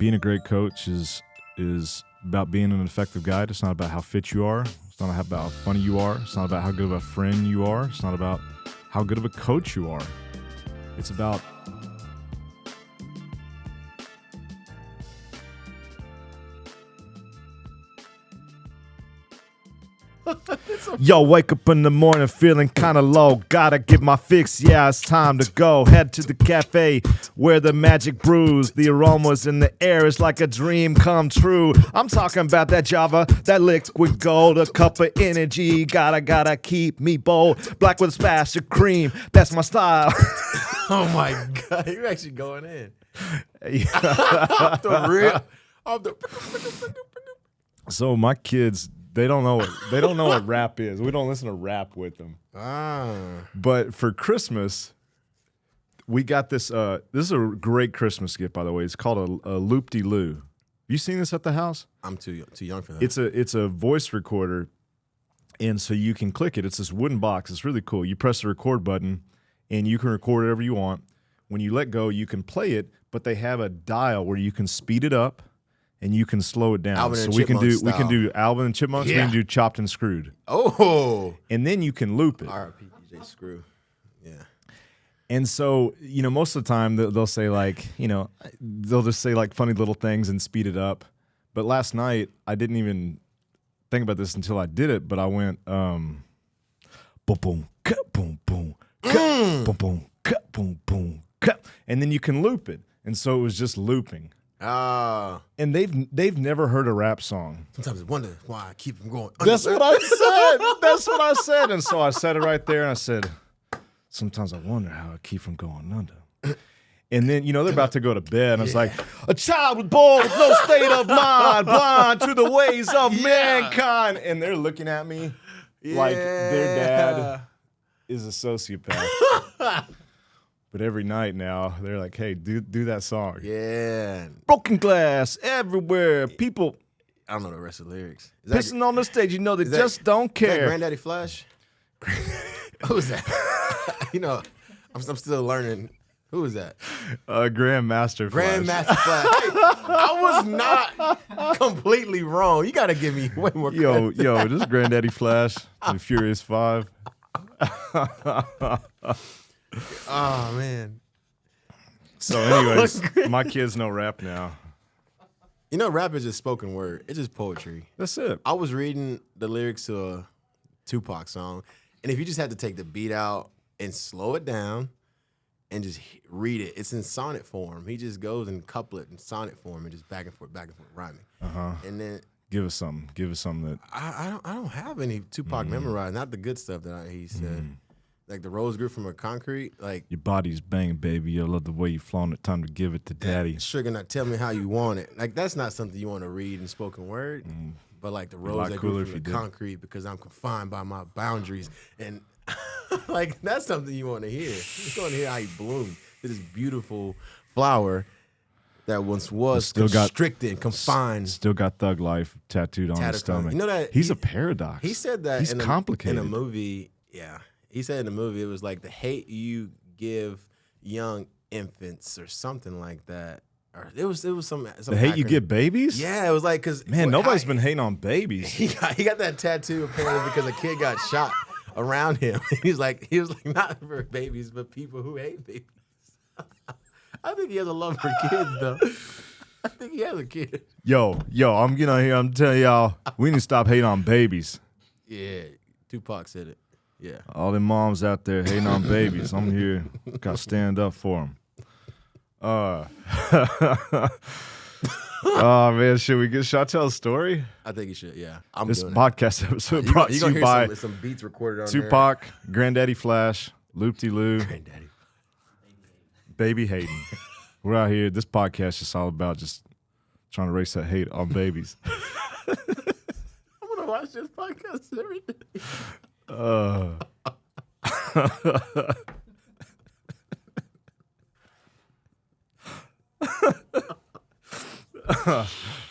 being a great coach is about being an effective guide. It's not about how fit you are. It's not about how funny you are. It's not about how good of a friend you are. It's not about how good of a coach you are. It's about yo, wake up in the morning feeling kind of low. Gotta get my fix, yeah, it's time to go. Head to the cafe where the magic brews. The aromas in the air is like a dream come true. I'm talking about that Java, that liquid gold. A cup of energy, gotta keep me bold. Black with a splash of cream, that's my style. Oh my God, you're actually going in. Yeah. So my kids, they don't know what rap is. We don't listen to rap with them. But for Christmas, we got this. This is a great Christmas gift, by the way. It's called a loop-de-loo. Have you seen this at the house? I'm too young for that. It's a voice recorder, and so you can click it. It's this wooden box. It's really cool. You press the record button, and you can record whatever you want. When you let go, you can play it, but they have a dial where you can speed it up and you can slow it down. Alvin and so we can Chipmunks do Alvin and Chipmunks. Yeah. We can do Chopped and Screwed. Oh, and then you can loop it. R.I.P. DJ Screw. Yeah. And so, most of the time they'll say like, they'll just say like funny little things and speed it up. But last night I didn't even think about this until I did it. But I went boom boom cut boom boom cut boom boom cut boom boom cut, and then you can loop it. And so it was just looping. And they've never heard a rap song. Sometimes I wonder why I keep them going. That's what I said. That's what I said. And so I said it right there, and I said, sometimes I wonder how I keep from going under. And then, they're about to go to bed, and I was like, a child was born with no state of mind, blind to the ways of mankind. And they're looking at me like their dad is a sociopath. But every night now, they're like, hey, do that song. Yeah. Broken glass everywhere. People I don't know the rest of the lyrics. pissing on the stage. They just don't care. Is that Granddaddy Flash? Who's that? I'm still learning. Who is that? Grandmaster Flash. Grandmaster Flash. Hey, I was not completely wrong. You got to give me way more credit. Yo, this is Granddaddy Flash and Furious 5. Oh, man. So anyways, my kids know rap now. Rap is just spoken word. It's just poetry. That's it. I was reading the lyrics to a Tupac song, and if you just had to take the beat out and slow it down and just read it, it's in sonnet form. He just goes in couplet and sonnet form and just back and forth, rhyming. And then Give us something that I don't have any Tupac memorized. Not the good stuff that he said. Like the rose grew from a concrete. Like your body's banging, baby. I love the way you flaunt it. Time to give it to daddy. Sugar, now tell me how you want it. Like that's not something you want to read in spoken word. But like the rose that grew from the concrete because I'm confined by my boundaries. And like that's something you want to hear. You want to hear how he bloomed. This beautiful flower that once was constricted and confined. Still got Thug Life tattooed on his stomach. You know that he's a paradox. He said that he's complicated. In a movie. Yeah. He said in the movie it was like the hate you give young infants or something like that. Or it was some the hate acronym. You give babies? Yeah, it was like because nobody's been hating on babies. He got that tattoo apparently because a kid got shot around him. He was like not for babies but people who hate babies. I think he has a love for kids though. I think he has a kid. Yo, I'm getting out here. I'm telling y'all, we need to stop hating on babies. Yeah, Tupac said it. Yeah. All them moms out there hating on babies. I'm here. Got to stand up for them. Oh, man. Should I tell a story? I think you should, yeah. This podcast episode brought to you by some beats recorded on Tupac, Granddaddy Flash, Loop-de-Loo, Granddaddy. Baby hating. We're out here. This podcast is all about just trying to erase that hate on babies. I'm going to watch this podcast every day. All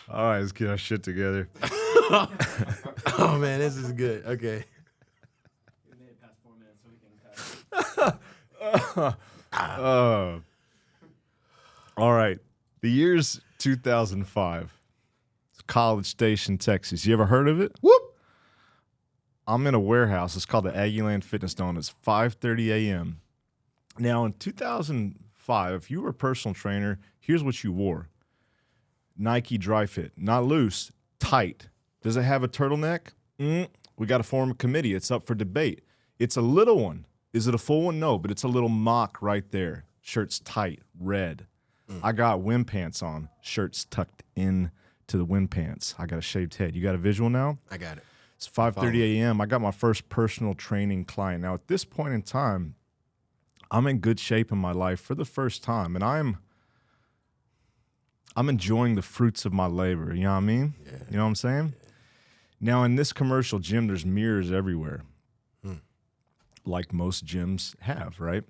right, let's get our shit together. Oh man, this is good. Okay. We made it past 4 minutes, so we can cut. All right. The years 2005. It's College Station, Texas. You ever heard of it? Whoop. I'm in a warehouse. It's called the Aggieland Fitness Zone. It's 5:30 a.m. Now, in 2005, if you were a personal trainer, here's what you wore. Nike Dry Fit. Not loose, tight. Does it have a turtleneck? We got to form a committee. It's up for debate. It's a little one. Is it a full one? No, but it's a little mock right there. Shirt's tight, red. I got wind pants on. Shirt's tucked in to the wind pants. I got a shaved head. You got a visual now? I got it. It's 5:30 a.m. I got my first personal training client. Now, at this point in time, I'm in good shape in my life for the first time, and I'm enjoying the fruits of my labor. You know what I mean? Yeah. You know what I'm saying? Yeah. Now, in this commercial gym, there's mirrors everywhere, like most gyms have, right?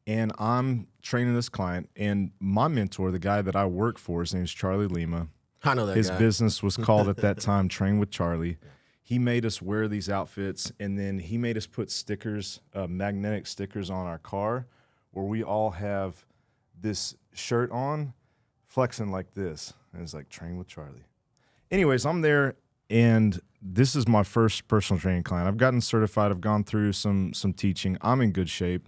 And I'm training this client, and my mentor, the guy that I work for, his name's Charlie Lima. I know that His guy. business was called at that time Train with Charlie. He made us wear these outfits, and then he made us put stickers, magnetic stickers on our car where we all have this shirt on, flexing like this. And it's like Train with Charlie. Anyways, I'm there, and this is my first personal training client. I've gotten certified. I've gone through some teaching. I'm in good shape.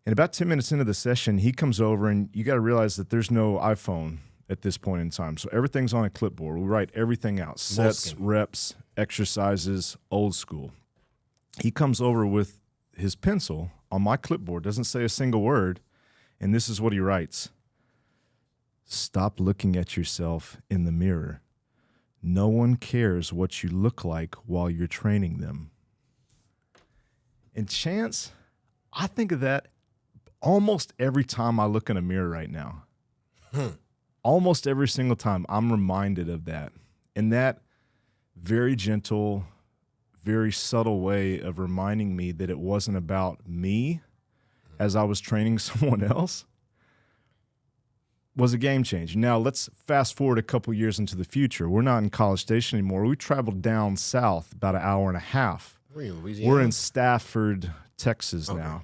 And about 10 minutes into the session, he comes over, and you got to realize that there's no iPhone at this point in time. So everything's on a clipboard. We write everything out. Sets, reps, exercises, old school. He comes over with his pencil on my clipboard, doesn't say a single word, and this is what he writes. Stop looking at yourself in the mirror. No one cares what you look like while you're training them. And Chance, I think of that almost every time I look in a mirror right now. Almost every single time I'm reminded of that. And that very gentle, very subtle way of reminding me that it wasn't about me as I was training someone else was a game changer. Now, let's fast forward a couple years into the future. We're not in College Station anymore. We traveled down south about an hour and a half. We're in Louisiana. We're in Stafford, Texas now.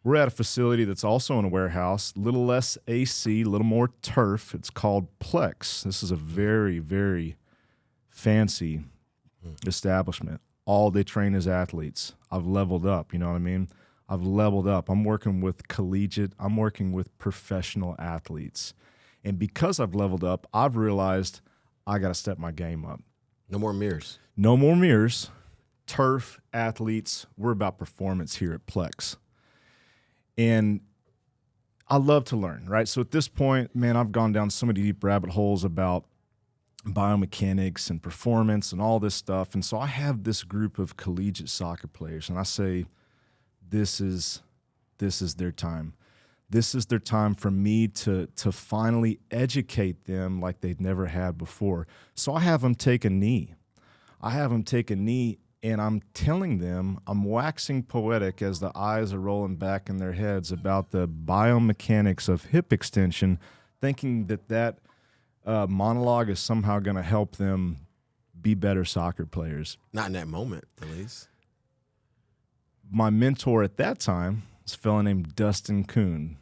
We're at a facility that's also in a warehouse, a little less AC, a little more turf. It's called Plex. This is a very, very fancy establishment. All they train is athletes. I've leveled up, you know what I mean? I've leveled up. I'm working with I'm working with professional athletes. And because I've leveled up, I've realized I got to step my game up. No more mirrors. No more mirrors. Turf, athletes, we're about performance here at Plex. And I love to learn, right? So at this point, man, I've gone down so many deep rabbit holes about biomechanics and performance and all this stuff. And so I have this group of collegiate soccer players, and I say, this is their time. This is their time for me to finally educate them like they've never had before. So I have them take a knee. And I'm telling them, I'm waxing poetic as the eyes are rolling back in their heads about the biomechanics of hip extension, thinking that monologue is somehow going to help them be better soccer players. Not in that moment, at least. My mentor at that time was a fellow named Dustin Kuhn.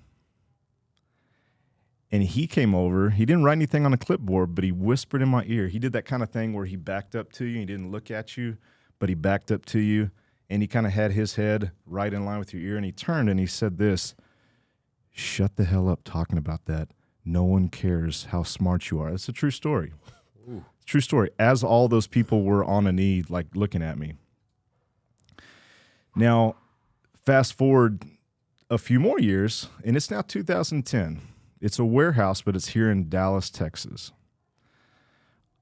And he came over. He didn't write anything on a clipboard, but he whispered in my ear. He did that kind of thing where he backed up to you. He didn't look at you, but he backed up to you, and he kind of had his head right in line with your ear, and he turned and he said this, shut the hell up talking about that. No one cares how smart you are. That's a true story. Ooh. True story. As all those people were on a knee, like looking at me. Now, fast forward a few more years, and it's now 2010. It's a warehouse, but it's here in Dallas, Texas.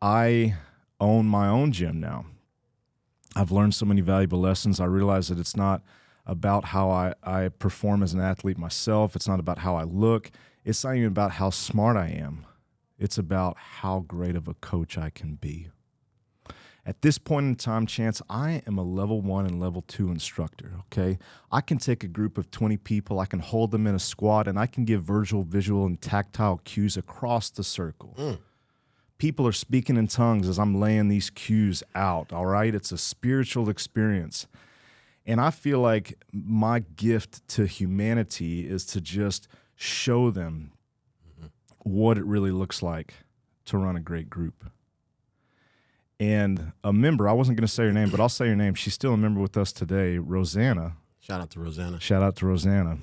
I own my own gym now. I've learned so many valuable lessons. I realize that it's not about how I perform as an athlete myself. It's not about how I look. It's not even about how smart I am. It's about how great of a coach I can be. At this point in time, Chance, I am a level 1 and level 2 instructor, okay? I can take a group of 20 people, I can hold them in a squad, and I can give visual, and tactile cues across the circle. People are speaking in tongues as I'm laying these cues out, all right? It's a spiritual experience. And I feel like my gift to humanity is to just show them what it really looks like to run a great group. And a member, I wasn't going to say her name, but I'll say her name. She's still a member with us today, Rosanna. Shout out to Rosanna. Shout out to Rosanna.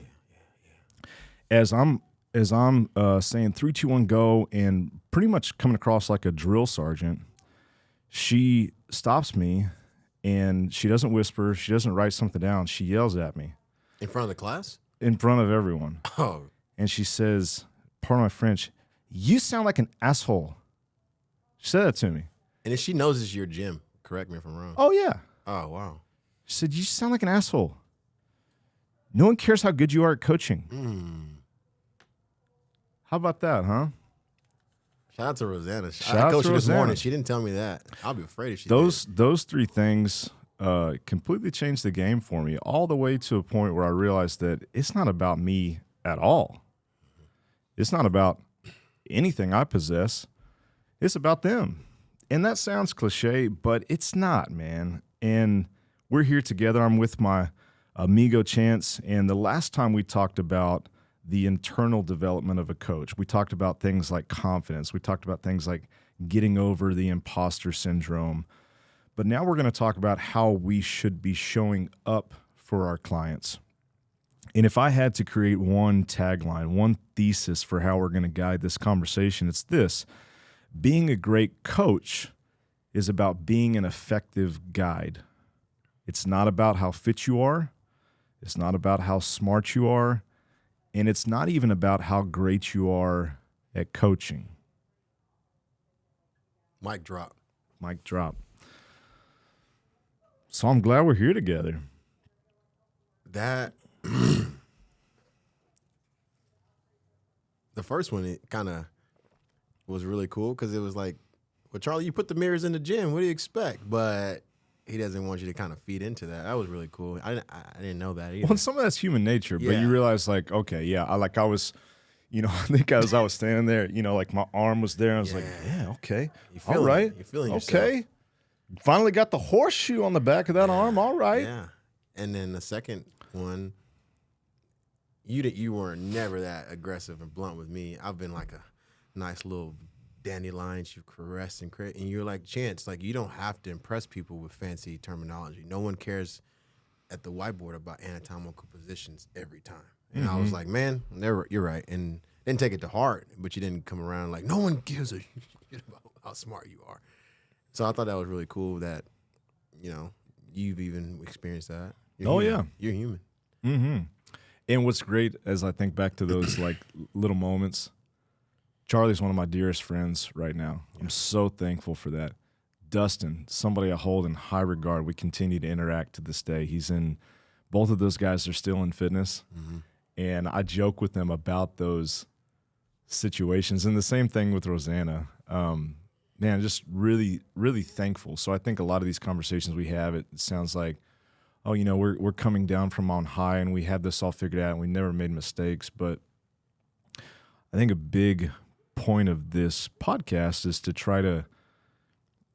As I'm saying 3, 2, 1, go, and pretty much coming across like a drill sergeant, she stops me, and she doesn't whisper. She doesn't write something down. She yells at me. In front of the class? In front of everyone. Oh. And she says, pardon my French, "You sound like an asshole." She said that to me. And if she knows it's your gym, correct me if I'm wrong. Oh, yeah. Oh, wow. She said, "You sound like an asshole. No one cares how good you are at coaching." How about that, huh? Shout out to Rosanna. Shout I out coached to her this Rosanna. morning. She didn't tell me that. I'll be afraid if she Those did. 3 things completely changed the game for me, all the way to a point where I realized that it's not about me at all. It's not about anything I possess. It's about them. And that sounds cliche, but it's not, man. And we're here together. I'm with my amigo Chance. And the last time we talked about the internal development of a coach, we talked about things like confidence. We talked about things like getting over the imposter syndrome. But now we're going to talk about how we should be showing up for our clients. And if I had to create one tagline, one thesis for how we're going to guide this conversation, it's this: being a great coach is about being an effective guide. It's not about how fit you are. It's not about how smart you are. And it's not even about how great you are at coaching. Mic drop. Mic drop. So I'm glad we're here together. That the first one, it kind of was really cool because it was like, well, Charlie, you put the mirrors in the gym. What do you expect? But he doesn't want you to kind of feed into that. That was really cool. I didn't know that either. Well, some of that's human nature, but Yeah. you realize, like, okay, yeah, I was, I think as I was standing there, like my arm was there. And I was like, yeah, okay, all right, You're feeling okay. yourself. Finally got the horseshoe on the back of that arm. All right. Yeah. And then the second one, you were never that aggressive and blunt with me. I've been like a nice little dandelions you caress and create, and you're like, Chance, like, you don't have to impress people with fancy terminology. No one cares at the whiteboard about anatomical positions every time. And I was like, man, you're right. And didn't take it to heart, but you didn't come around like, no one gives a shit about how smart you are. So I thought that was really cool that, you've even experienced that. You're human. You're human. Mm-hmm. And what's great, as I think back to those like little moments, Charlie's one of my dearest friends right now. I'm so thankful for that. Dustin, somebody I hold in high regard. We continue to interact to this day. Both of those guys are still in fitness. Mm-hmm. And I joke with them about those situations. And the same thing with Rosanna. Man, just really, really thankful. So I think a lot of these conversations we have, it sounds like, oh, we're coming down from on high and we had this all figured out and we never made mistakes. But I think a big point of this podcast is to try to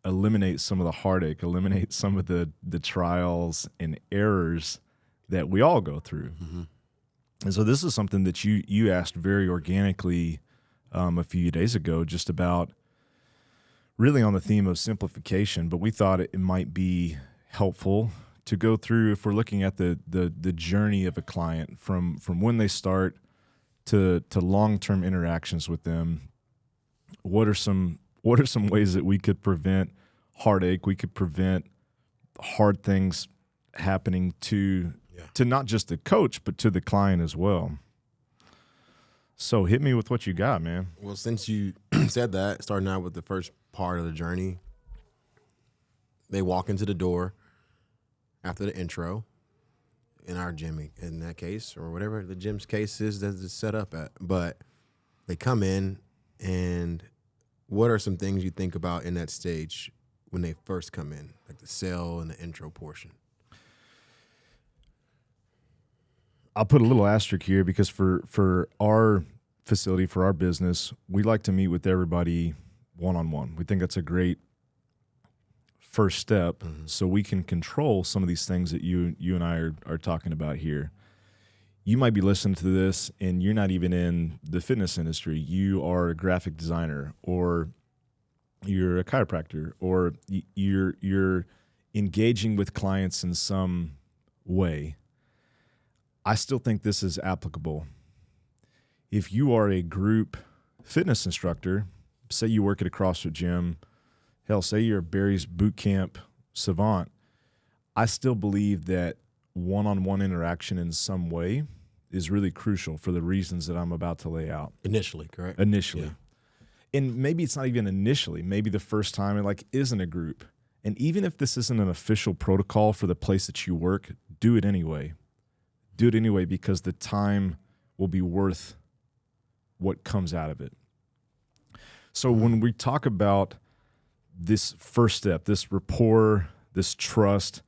eliminate some of the heartache, eliminate some of the trials and errors that we all go through. Mm-hmm. And so this is something that you asked very organically a few days ago, just about really on the theme of simplification, but we thought it might be helpful to go through, if we're looking at the journey of a client from when they start to long-term interactions with them. What are some ways that we could prevent heartache? We could prevent hard things happening to not just the coach, but to the client as well. So hit me with what you got, man. Well, since you said that, starting out with the first part of the journey, they walk into the door after the intro in our gym, in that case, or whatever the gym's case is that it's set up at. But they come in, and what are some things you think about in that stage when they first come in, like the sell and the intro portion? I'll put a little asterisk here because for our facility, for our business, we like to meet with everybody one-on-one. We think that's a great first step, so we can control some of these things that you and I are talking about here. you might be listening to this and you're not even in the fitness industry. You are a graphic designer, or you're a chiropractor, or you're engaging with clients in some way. I still think this is applicable. If you are a group fitness instructor, say you work at a CrossFit gym, hell, say you're a Barry's boot camp savant, I still believe that one-on-one interaction in some way is really crucial for the reasons that I'm about to lay out. Initially, correct? Initially. Yeah. And maybe it's not even initially. Maybe the first time it isn't a group. And even if this isn't an official protocol for the place that you work, do it anyway. Do it anyway, because the time will be worth what comes out of it. So when we talk about this first step, this rapport, this trust,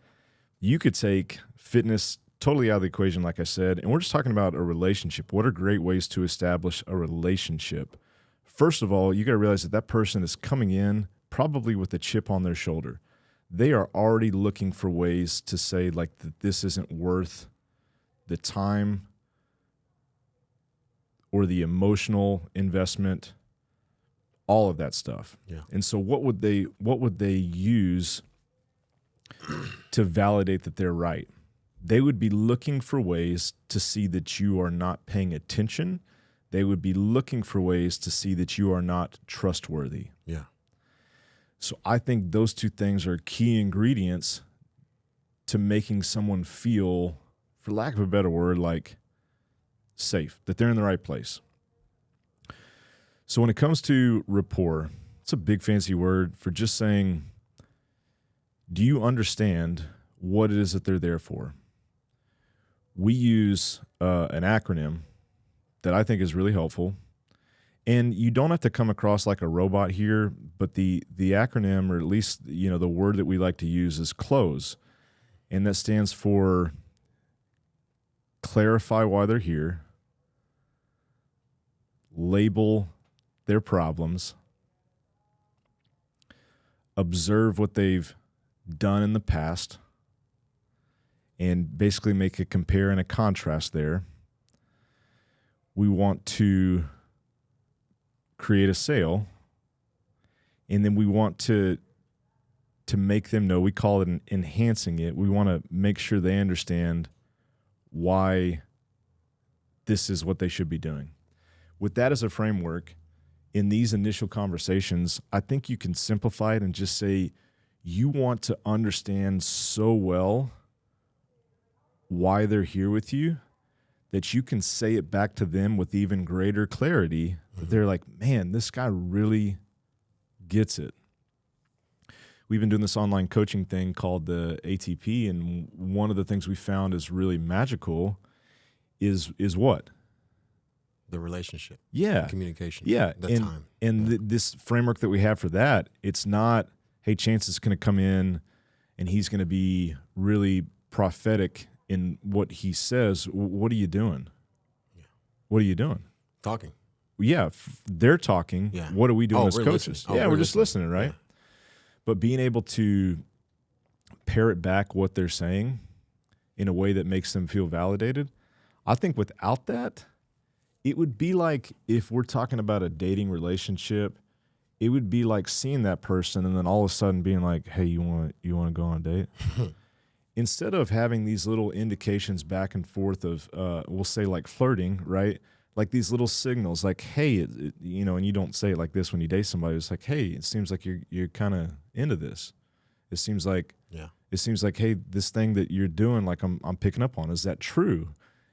you could take fitness totally out of the equation, like I said, and we're just talking about a relationship. What are great ways to establish a relationship? First of all, you got to realize that person is coming in probably with a chip on their shoulder. They are already looking for ways to say that this isn't worth the time or the emotional investment, all of that stuff. Yeah. And so what would they use to validate that they're right? They would be looking for ways to see that you are not paying attention. They would be looking for ways to see that you are not trustworthy. Yeah. So I think those two things are key ingredients to making someone feel, for lack of a better word, safe, that they're in the right place. So when it comes to rapport, it's a big fancy word for just saying, do you understand what it is that they're there for? We use an acronym that I think is really helpful. And you don't have to come across like a robot here, but the acronym, or at least the word that we like to use, is CLOSE. And that stands for clarify why they're here, label their problems, observe what they've done in the past, and basically make a compare and a contrast there. We want to create a sale, and then we want to make them know, we call it enhancing it. We want to make sure they understand why this is what they should be doing. With that as a framework, in these initial conversations, I think you can simplify it and just say, you want to understand so well why they're here with you that you can say it back to them with even greater clarity. Mm-hmm. They're like, man, this guy really gets it. We've been doing this online coaching thing called the ATP, and one of the things we found is really magical is what? The relationship. Yeah. Communication. Yeah. Time. And this framework that we have for that, it's not, hey, Chance is going to come in and he's going to be really prophetic in what he says. What are you doing? Yeah. What are you doing? Talking. Yeah. They're talking. Yeah. What are we doing as coaches? We're just listening, right? Yeah. But being able to parrot back what they're saying in a way that makes them feel validated, I think without that, it would be like, if we're talking about a dating relationship, it would be like seeing that person and then all of a sudden being like, hey, you want to go on a date? Instead of having these little indications back and forth of, we'll say like flirting, right? Like these little signals, like, hey, and you don't say it like this when you date somebody. It's like, hey, it seems like you're kind of into this. It seems like, hey, this thing that you're doing, like I'm picking up on. Is that true?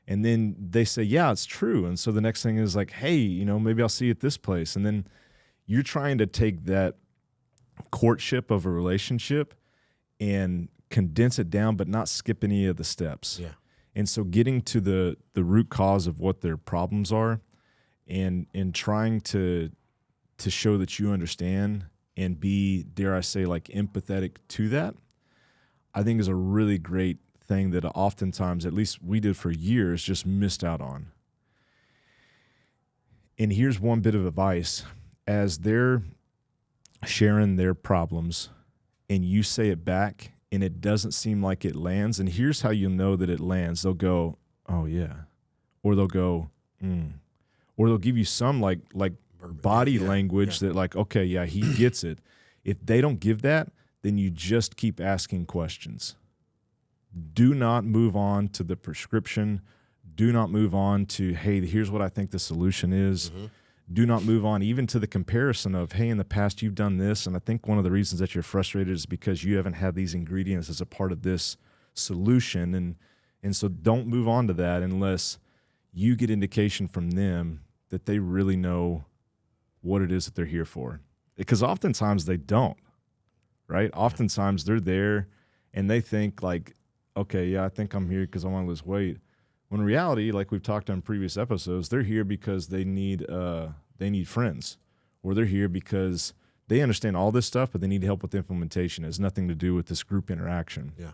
And then they say, yeah, it's true. And so the next thing is like, hey, maybe I'll see you at this place. And then you're trying to take that courtship of a relationship and condense it down, but not skip any of the steps. Yeah. And so getting to the root cause of what their problems are and trying to show that you understand and be, dare I say, like empathetic to that, I think is a really great thing that oftentimes, at least we did for years, just missed out on. And here's one bit of advice. As they're sharing their problems and you say it back and it doesn't seem like it lands, and here's how you know that it lands. They'll go, oh yeah, or they'll go, or they'll give you some like body language that like, okay, yeah, he gets it. If they don't give that, then you just keep asking questions. Do not move on to the prescription. Do not move on to, hey, here's what I think the solution is. Do not move on even to the comparison of, hey, in the past you've done this, and I think one of the reasons that you're frustrated is because you haven't had these ingredients as a part of this solution. And so don't move on to that unless you get indication from them that they really know what it is that they're here for. Because oftentimes they don't, right? Oftentimes they're there and they think like, okay, yeah, I think I'm here because I want to lose weight. When in reality, like we've talked on previous episodes, they're here because they need friends, or they're here because they understand all this stuff, but they need help with implementation. It has nothing to do with this group interaction. Yeah.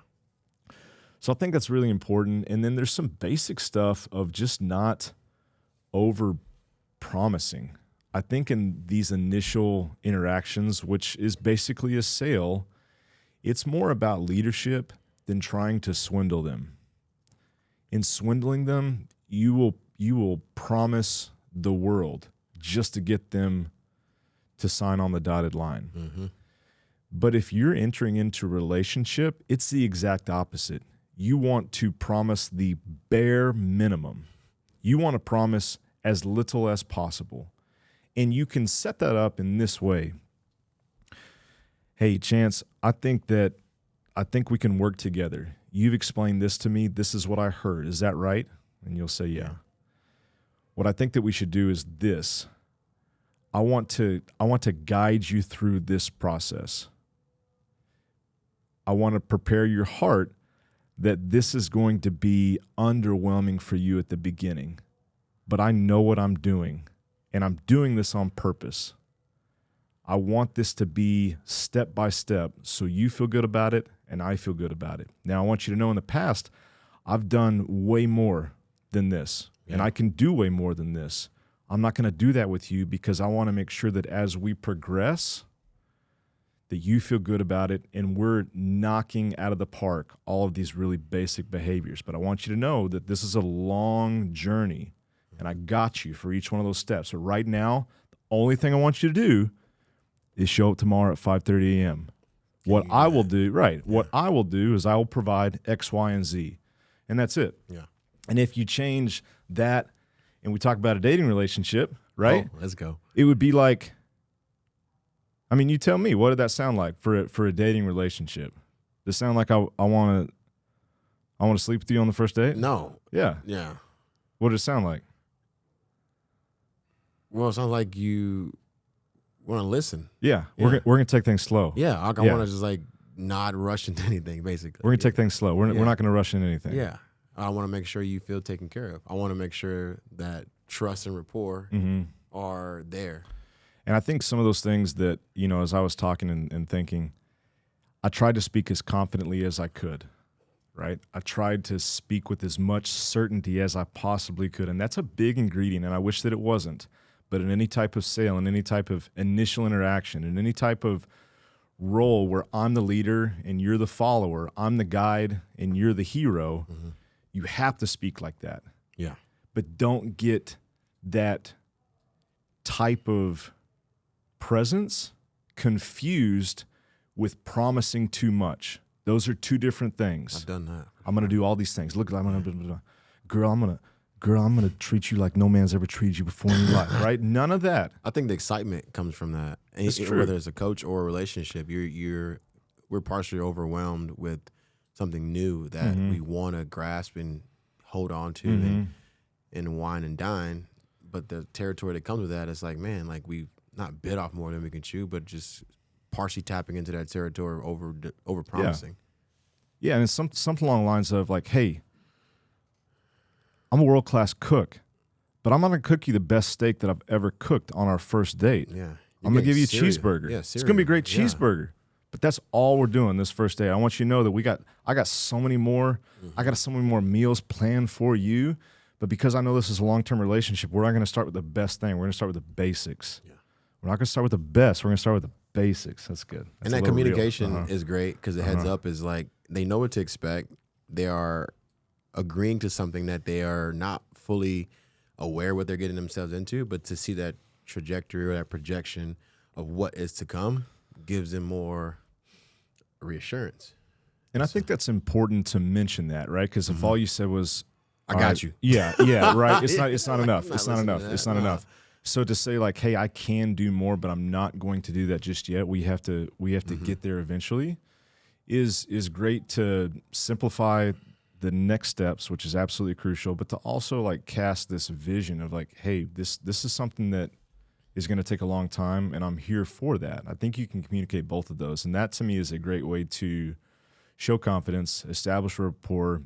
So I think that's really important. And then there's some basic stuff of just not over promising. I think in these initial interactions, which is basically a sale, it's more about leadership than trying to swindle them. In swindling them, you will promise the world just to get them to sign on the dotted line. But if you're entering into a relationship, it's the exact opposite. You want to promise the bare minimum. You want to promise as little as possible. And you can set that up in this way. Hey, Chance, I think we can work together. You've explained this to me. This is what I heard. Is that right? And you'll say, yeah. What I think that we should do is this. I want to guide you through this process. I want to prepare your heart that this is going to be underwhelming for you at the beginning. But I know what I'm doing, and I'm doing this on purpose. I want this to be step by step so you feel good about it and I feel good about it. Now, I want you to know in the past, I've done way more than this, and I can do way more than this. I'm not going to do that with you because I want to make sure that as we progress, that you feel good about it and we're knocking out of the park all of these really basic behaviors. But I want you to know that this is a long journey, and I got you for each one of those steps. So right now, the only thing I want you to do is show up tomorrow at 5:30 a.m. What I will do is I will provide X, Y, and Z, and that's it. Yeah. And if you change that, and we talk about a dating relationship, right? Oh, let's go. It would be like, I mean, you tell me, what did that sound like for a dating relationship? Does it sound like I want to sleep with you on the first date? No. Yeah. Yeah. What did it sound like? Well, it sounds like you want to listen. Yeah. We're gonna take things slow. Yeah. I want to just like not rush into anything, basically. We're gonna take things slow. We're not gonna rush into anything. Yeah. I want to make sure you feel taken care of. I want to make sure that trust and rapport are there. And I think some of those things that, you know, as I was talking and thinking, I tried to speak as confidently as I could, right? I tried to speak with as much certainty as I possibly could. And that's a big ingredient, and I wish that it wasn't. But in any type of sale, in any type of initial interaction, in any type of role where I'm the leader and you're the follower, I'm the guide and you're the hero, you have to speak like that. Yeah. But don't get that type of presence confused with promising too much. Those are two different things. I've done that. I'm going to do all these things. Look, I'm going to treat you like no man's ever treated you before in your life, right? None of that. I think the excitement comes from that. And It's true. Whether it's a coach or a relationship, we're partially overwhelmed with something new that we want to grasp and hold on to and wine and dine. But the territory that comes with that is like, man, like we've not bit off more than we can chew, but just partially tapping into that territory over promising. Yeah, and it's something along the lines of like, hey, I'm a world-class cook, but I'm not going to cook you the best steak that I've ever cooked on our first date. Yeah. I'm going to give you a cheeseburger. Yeah, it's going to be a great cheeseburger. But that's all we're doing this first day. I want you to know that I got so many more. I got so many more meals planned for you. But because I know this is a long-term relationship, we're not going to start with the best thing. We're going to start with the basics. Yeah. We're not going to start with the best. We're going to start with the basics. That's good. That's and that communication is great because the heads up is like they know what to expect. They are agreeing to something that they are not fully aware what they're getting themselves into, but to see that trajectory or that projection of what is to come gives them more reassurance. And I think that's important to mention that, right? Because if all you said was, I got you. Yeah, right. It's not enough. It's not enough. So to say like, hey, I can do more, but I'm not going to do that just yet. We have to get there eventually. Is great to simplify the next steps, which is absolutely crucial, but to also like cast this vision of like, hey, this is something that is going to take a long time, and I'm here for that. I think you can communicate both of those, and that to me is a great way to show confidence, establish rapport,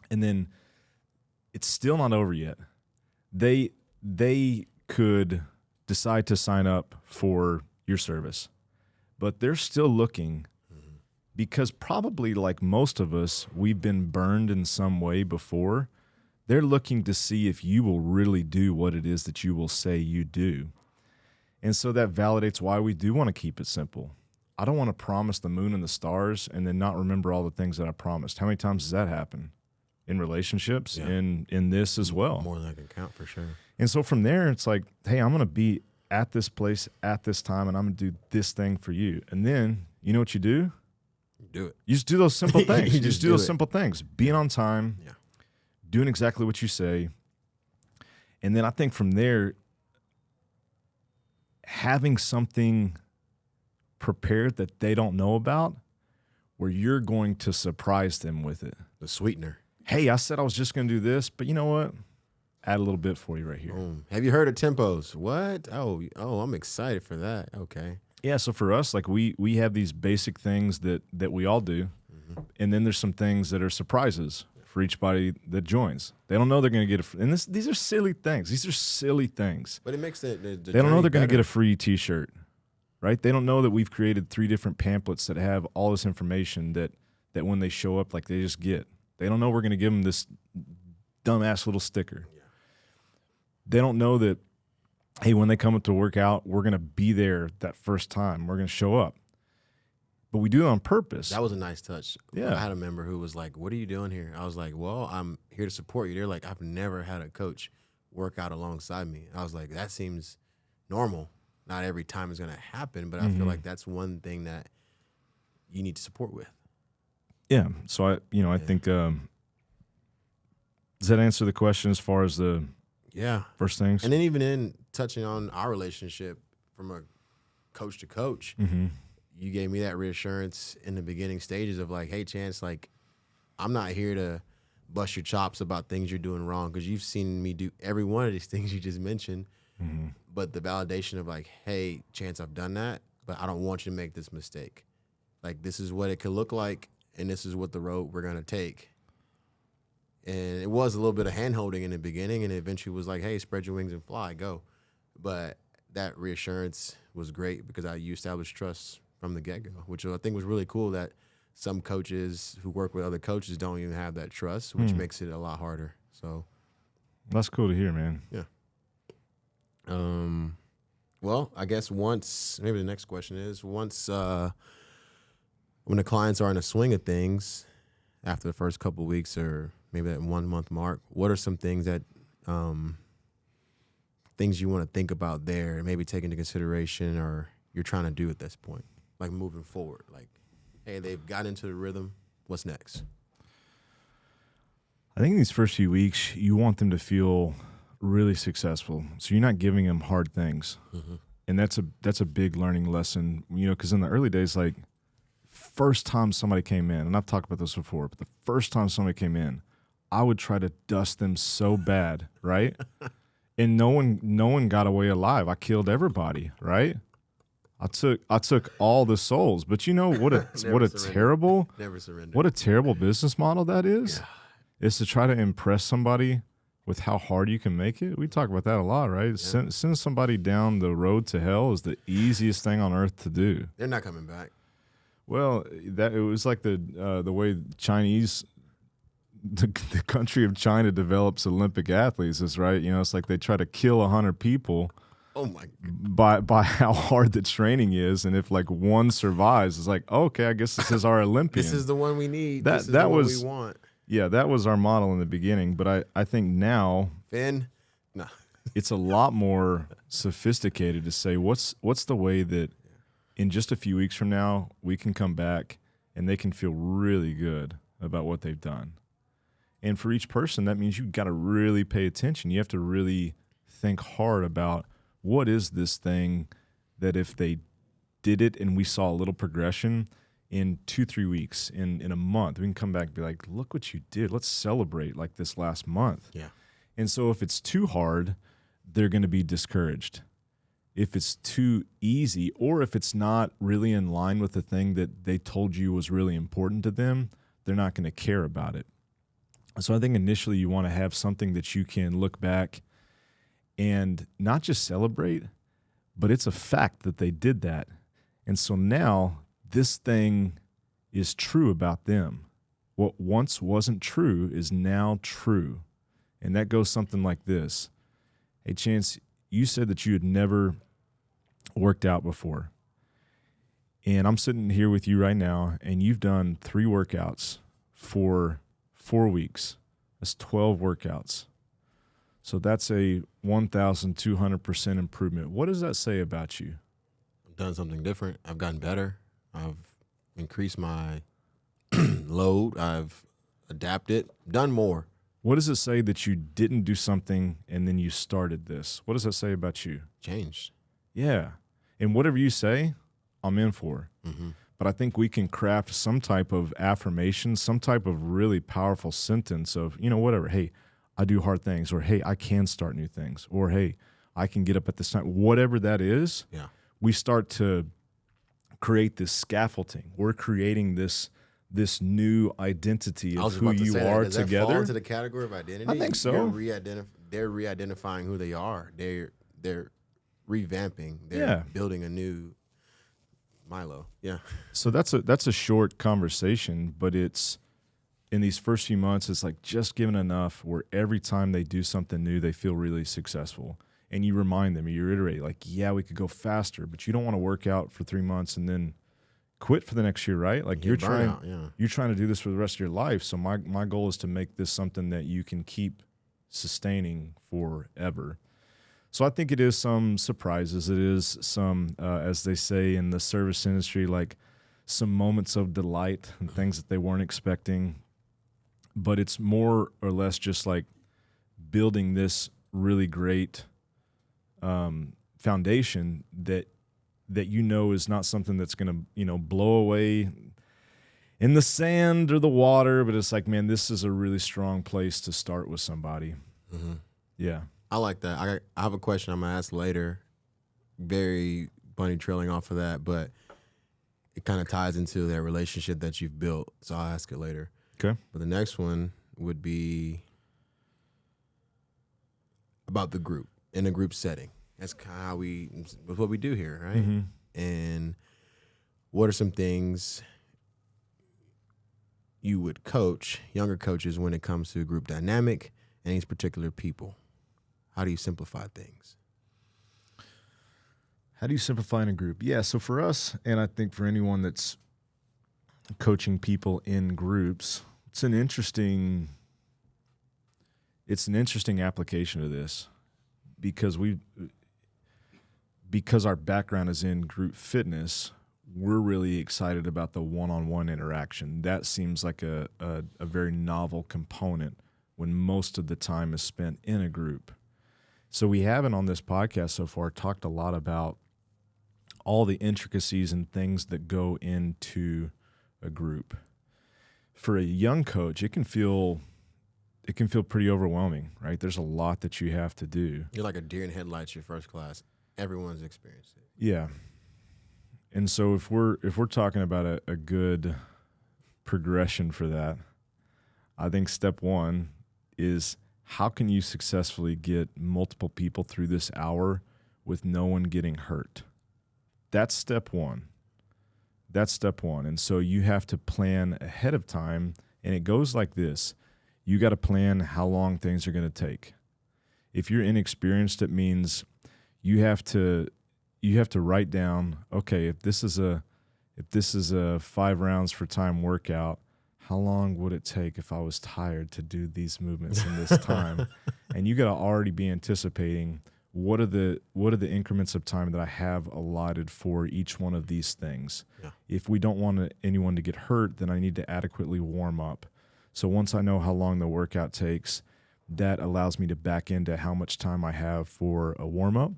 and then it's still not over yet. They could decide to sign up for your service, but they're still looking because probably like most of us, we've been burned in some way before. They're looking to see if you will really do what it is that you will say you do. And so that validates why we do want to keep it simple. I don't want to promise the moon and the stars and then not remember all the things that I promised. How many times does that happen? In relationships, in this as well. More than I can count, for sure. And so from there, it's like, hey, I'm going to be at this place at this time, and I'm going to do this thing for you. And then, you know what you do? Do it. You just do those simple things. You just just do do those it. simple things. Being on time, doing exactly what you say. And then I think from there, having something prepared that they don't know about, where you're going to surprise them with it. The sweetener. Hey, I said I was just going to do this, but you know what? Add a little bit for you right here. Have you heard of tempos? What? Oh, I'm excited for that. Okay. Yeah, so for us, like we have these basic things that we all do, and then there's some things that are surprises for each body that joins. They don't know they're going to get and these are silly things. These are silly things. But it makes the they don't know they're going to get a free T-shirt, right? They don't know that we've created 3 different pamphlets that have all this information that when they show up, like they just get. They don't know we're going to give them this dumbass little sticker. Yeah. They don't know that, hey, when they come up to work out, we're going to be there that first time. We're going to show up. But we do it on purpose. That was a nice touch. Yeah. I had a member who was like, what are you doing here? I was like, well, I'm here to support you. They're like, I've never had a coach work out alongside me. I was like, that seems normal. Not every time is going to happen, but I feel like that's one thing that you need to support with. Yeah. So, I think, does that answer the question as far as the first things? And then even in touching on our relationship from a coach to coach, you gave me that reassurance in the beginning stages of like, hey, Chance, like, I'm not here to bust your chops about things you're doing wrong, because you've seen me do every one of these things you just mentioned. But the validation of like, hey, Chance, I've done that, but I don't want you to make this mistake. Like, this is what it could look like, and this is what the road we're going to take. And it was a little bit of hand-holding in the beginning, and it eventually was like, hey, spread your wings and fly, go. But that reassurance was great because you established trust from the get-go, which I think was really cool that some coaches who work with other coaches don't even have that trust, which makes it a lot harder. So that's cool to hear, man. Yeah. Well, I guess maybe the next question is, when the clients are in a swing of things after the first couple of weeks or maybe that 1 month mark, what are some things that things you want to think about there and maybe take into consideration or you're trying to do at this point, like moving forward? Like, hey, they've got into the rhythm. What's next? I think these first few weeks, you want them to feel really successful. So you're not giving them hard things. And that's a big learning lesson, because in the early days, like first time somebody came in, and I've talked about this before, but the first time somebody came in, I would try to dust them so bad, right? And no one got away alive. I killed everybody, right? I took all the souls. But you know what a terrible business model that is? Yeah. Is to try to impress somebody with how hard you can make it. We talk about that a lot, right? Yeah. Send somebody down the road to hell is the easiest thing on earth to do. They're not coming back. Well, it was like the way Chinese, the country of China develops Olympic athletes is, right. It's like they try to kill 100 people. Oh my God. By how hard the training is, and if like one survives, it's like, okay, I guess this is our Olympian. This is the one we need. That was what we want. Yeah, that was our model in the beginning, but I think now Finn, no. it's a lot more sophisticated to say what's the way that in just a few weeks from now we can come back and they can feel really good about what they've done. And for each person, that means you've got to really pay attention. You have to really think hard about what is this thing that if they did it and we saw a little progression in 2-3 weeks, in a month, we can come back and be like, look what you did. Let's celebrate like this last month. Yeah. And so if it's too hard, they're going to be discouraged. If it's too easy, or if it's not really in line with the thing that they told you was really important to them, they're not going to care about it. So I think initially you want to have something that you can look back and not just celebrate, but it's a fact that they did that. And so now this thing is true about them. What once wasn't true is now true. And that goes something like this. Hey, Chance, you said that you had never worked out before. And I'm sitting here with you right now, and you've done 3 workouts for 4 weeks. That's 12 workouts. So that's a 1,200% improvement. What does that say about you? I've done something different. I've gotten better. I've increased my load. I've adapted, done more. What does it say that you didn't do something and then you started this? What does that say about you? Changed. Yeah. And whatever you say, I'm in for. Mm-hmm. But I think we can craft some type of affirmation, some type of really powerful sentence of, whatever. Hey, I do hard things, or hey, I can start new things, or hey, I can get up at this time. Whatever that is, yeah. We start to create this scaffolding. We're creating this new identity of who you are does together. That fall into the category of identity? I think so. They're re-identifying who they are. They're revamping. They're building a new Milo. Yeah. So that's a short conversation, but it's in these first few months, it's like just giving enough where every time they do something new, they feel really successful. And you remind them, you reiterate, like, yeah, we could go faster, but you don't want to work out for 3 months and then quit for the next year, right? Like you're trying to do this for the rest of your life. So my goal is to make this something that you can keep sustaining forever. So I think it is some surprises. It is some, as they say in the service industry, like some moments of delight and things that they weren't expecting. But it's more or less just like building this really great foundation that is not something that's going to, blow away in the sand or the water. But it's like, man, this is a really strong place to start with somebody. Mm-hmm. Yeah. I like that. I have a question I'm going to ask later, very bunny trailing off of that, but it kind of ties into that relationship that you've built. So I'll ask it later. Okay. But the next one would be about the group, in a group setting. That's kind of what we do here, right? Mm-hmm. And what are some things you would coach younger coaches when it comes to group dynamic and these particular people? How do you simplify things? How do you simplify in a group? Yeah, so for us, and I think for anyone that's coaching people in groups, it's an interesting application of this because our background is in group fitness. We're really excited about the one-on-one interaction. That seems like a very novel component when most of the time is spent in a group. So we haven't on this podcast so far talked a lot about all the intricacies and things that go into a group. For a young coach, it can feel pretty overwhelming, right? There's a lot that you have to do. You're like a deer in headlights your first class. Everyone's experienced it. Yeah. And so if we're talking about a good progression for that, I think step one is how can you successfully get multiple people through this hour with no one getting hurt? That's step one. And so you have to plan ahead of time, and it goes like this. You got to plan how long things are going to take. If you're inexperienced, it means you have to write down, okay, if this is a 5 rounds for time workout, how long would it take if I was tired to do these movements in this time? And you got to already be anticipating what are the increments of time that I have allotted for each one of these things. Yeah. If we don't want anyone to get hurt, then I need to adequately warm up. So once I know how long the workout takes, that allows me to back into how much time I have for a warm-up.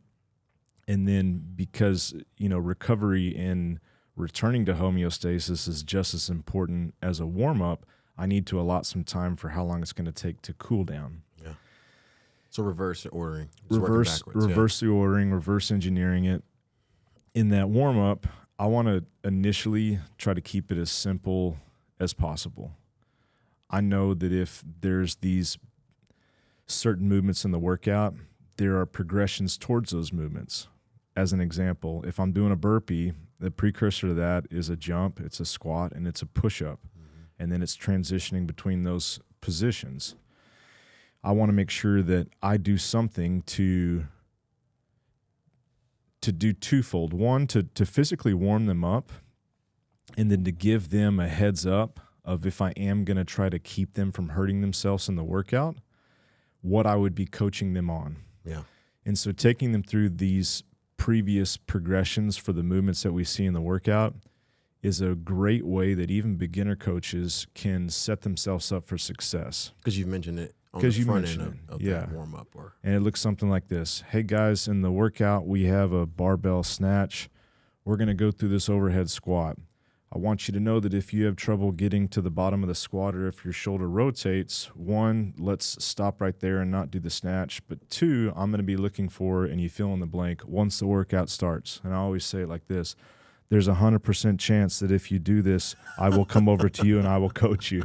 And then because, recovery and returning to homeostasis is just as important as a warm-up, I need to allot some time for how long it's going to take to cool down. Yeah. So reverse ordering. Reverse the ordering, reverse engineering it. In that warm-up, I want to initially try to keep it as simple as possible. I know that if there's these certain movements in the workout, there are progressions towards those movements. As an example, if I'm doing a burpee, the precursor to that is a jump, it's a squat, and it's a push-up. Mm-hmm. And then it's transitioning between those positions. I want to make sure that I do something to do twofold. One, to physically warm them up, and then to give them a heads up of if I am going to try to keep them from hurting themselves in the workout, what I would be coaching them on. Yeah. And so taking them through these previous progressions for the movements that we see in the workout is a great way that even beginner coaches can set themselves up for success. Because you've mentioned it on the front end of that warm-up. And it looks something like this. Hey, guys, in the workout, we have a barbell snatch. We're going to go through this overhead squat. I want you to know that if you have trouble getting to the bottom of the squat or if your shoulder rotates, one, let's stop right there and not do the snatch. But two, I'm going to be looking for, and you fill in the blank, once the workout starts. And I always say it like this. There's 100% chance that if you do this, I will come over to you and I will coach you.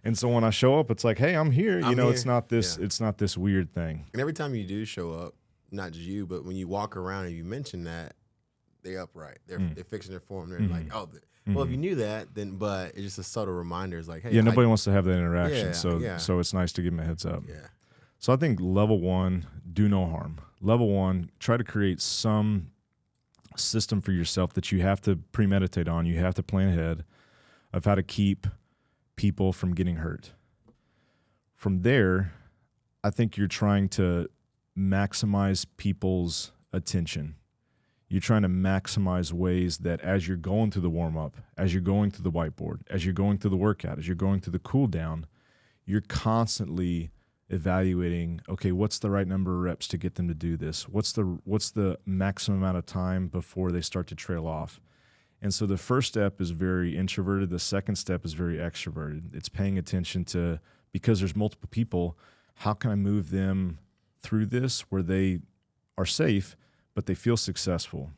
And so when I show up, it's like, hey, I'm here. It's not this it's not this weird thing. And every time you do show up, not just you, but when you walk around and you mention that, they're upright. They're fixing their form. They're like, oh, well, if you knew that, then, but it's just a subtle reminder. It's like, hey. Yeah, nobody wants to have that interaction. So it's nice to give them a heads up. Yeah. So I think level one, do no harm. Level one, try to create some system for yourself that you have to premeditate on. You have to plan ahead of how to keep people from getting hurt. From there, I think you're trying to maximize people's attention. You're trying to maximize ways that as you're going through the warm-up, as you're going through the whiteboard, as you're going through the workout, as you're going through the cool-down, you're constantly evaluating, okay, what's the right number of reps to get them to do this? What's the maximum amount of time before they start to trail off? And so the first step is very introverted. The second step is very extroverted. It's paying attention to, because there's multiple people, how can I move them through this where they are safe, but they feel successful?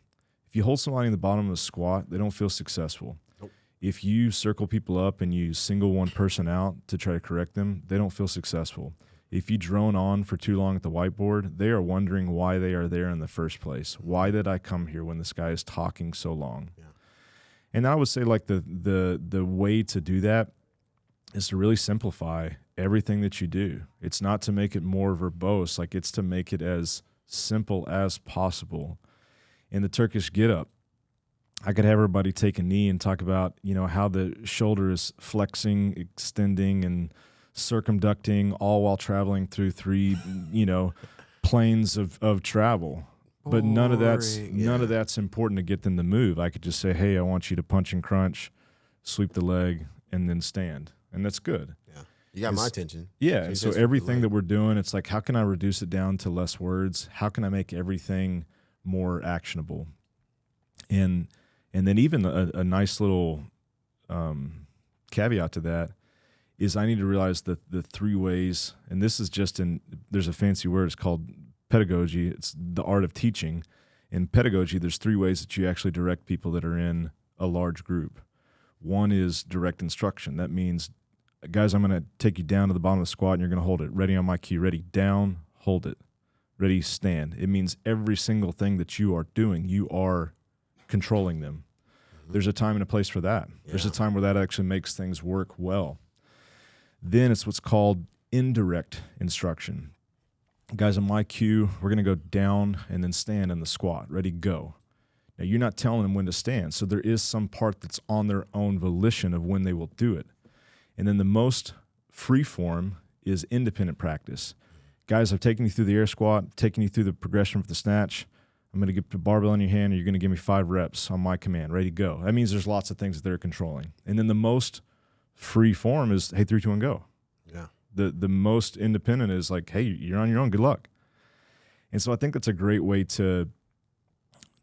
If you hold somebody in the bottom of the squat, they don't feel successful. Nope. If you circle people up and you single one person out to try to correct them, they don't feel successful. If you drone on for too long at the whiteboard, they are wondering why they are there in the first place. Why did I come here when this guy is talking so long? Yeah. And I would say like the way to do that is to really simplify everything that you do. It's not to make it more verbose, like it's to make it as simple as possible. In the Turkish get-up, I could have everybody take a knee and talk about, how the shoulder is flexing, extending, and circumducting, all while traveling through three, planes of travel. But none of that's important to get them to move. I could just say, hey, I want you to punch and crunch, sweep the leg, and then stand. And that's good. Yeah. You got my attention. Yeah. And so everything that we're doing, it's like, how can I reduce it down to less words? How can I make everything more actionable? And then even a nice little caveat to that is I need to realize that the three ways, and this is just there's a fancy word, it's called pedagogy. It's the art of teaching. In pedagogy, there's three ways that you actually direct people that are in a large group. One is direct instruction. That means, guys, I'm going to take you down to the bottom of the squat and you're going to hold it. Ready on my cue. Ready, down, hold it. Ready, stand. It means every single thing that you are doing, you are controlling them. Mm-hmm. There's a time and a place for that. Yeah. There's a time where that actually makes things work well. Then it's what's called indirect instruction. Guys, on my cue, we're going to go down and then stand in the squat. Ready, go. Now, you're not telling them when to stand, so there is some part that's on their own volition of when they will do it. And then the most free form is independent practice. Guys, I've taken you through the air squat, taken you through the progression for the snatch. I'm going to get the barbell in your hand, and you're going to give me 5 reps on my command. Ready to go. That means there's lots of things that they're controlling. And then the most free form is, hey, 3, 2, 1, go. Yeah. The most independent is like, hey, you're on your own. Good luck. And so I think that's a great way to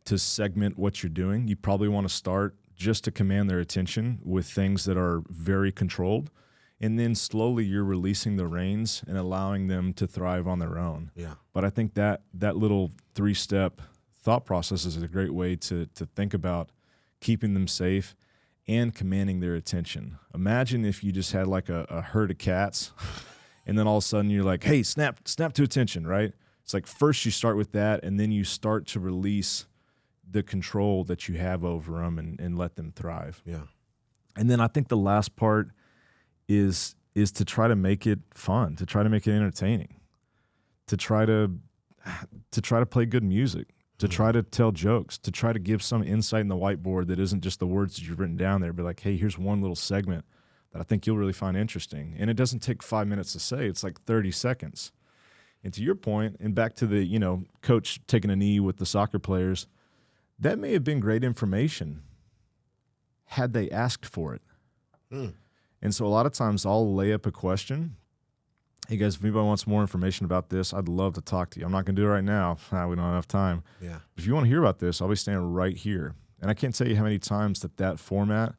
segment what you're doing. You probably want to start just to command their attention with things that are very controlled. And then slowly you're releasing the reins and allowing them to thrive on their own. Yeah. But I think that little 3-step thought process is a great way to think about keeping them safe and commanding their attention. Imagine if you just had like a herd of cats and then all of a sudden you're like, hey, snap to attention, right? It's like first you start with that and then you start to release the control that you have over them and let them thrive. Yeah. And then I think the last part is to try to make it fun, to try to make it entertaining, to try to play good music, to try to tell jokes, to try to give some insight in the whiteboard that isn't just the words that you've written down there, but like, hey, here's one little segment that I think you'll really find interesting. And it doesn't take 5 minutes to say, it's like 30 seconds. And to your point, and back to the, coach taking a knee with the soccer players, that may have been great information had they asked for it. And so a lot of times I'll lay up a question. Hey guys, if anybody wants more information about this, I'd love to talk to you. I'm not going to do it right now. We don't have enough time. Yeah. If you want to hear about this, I'll be standing right here. And I can't tell you how many times that format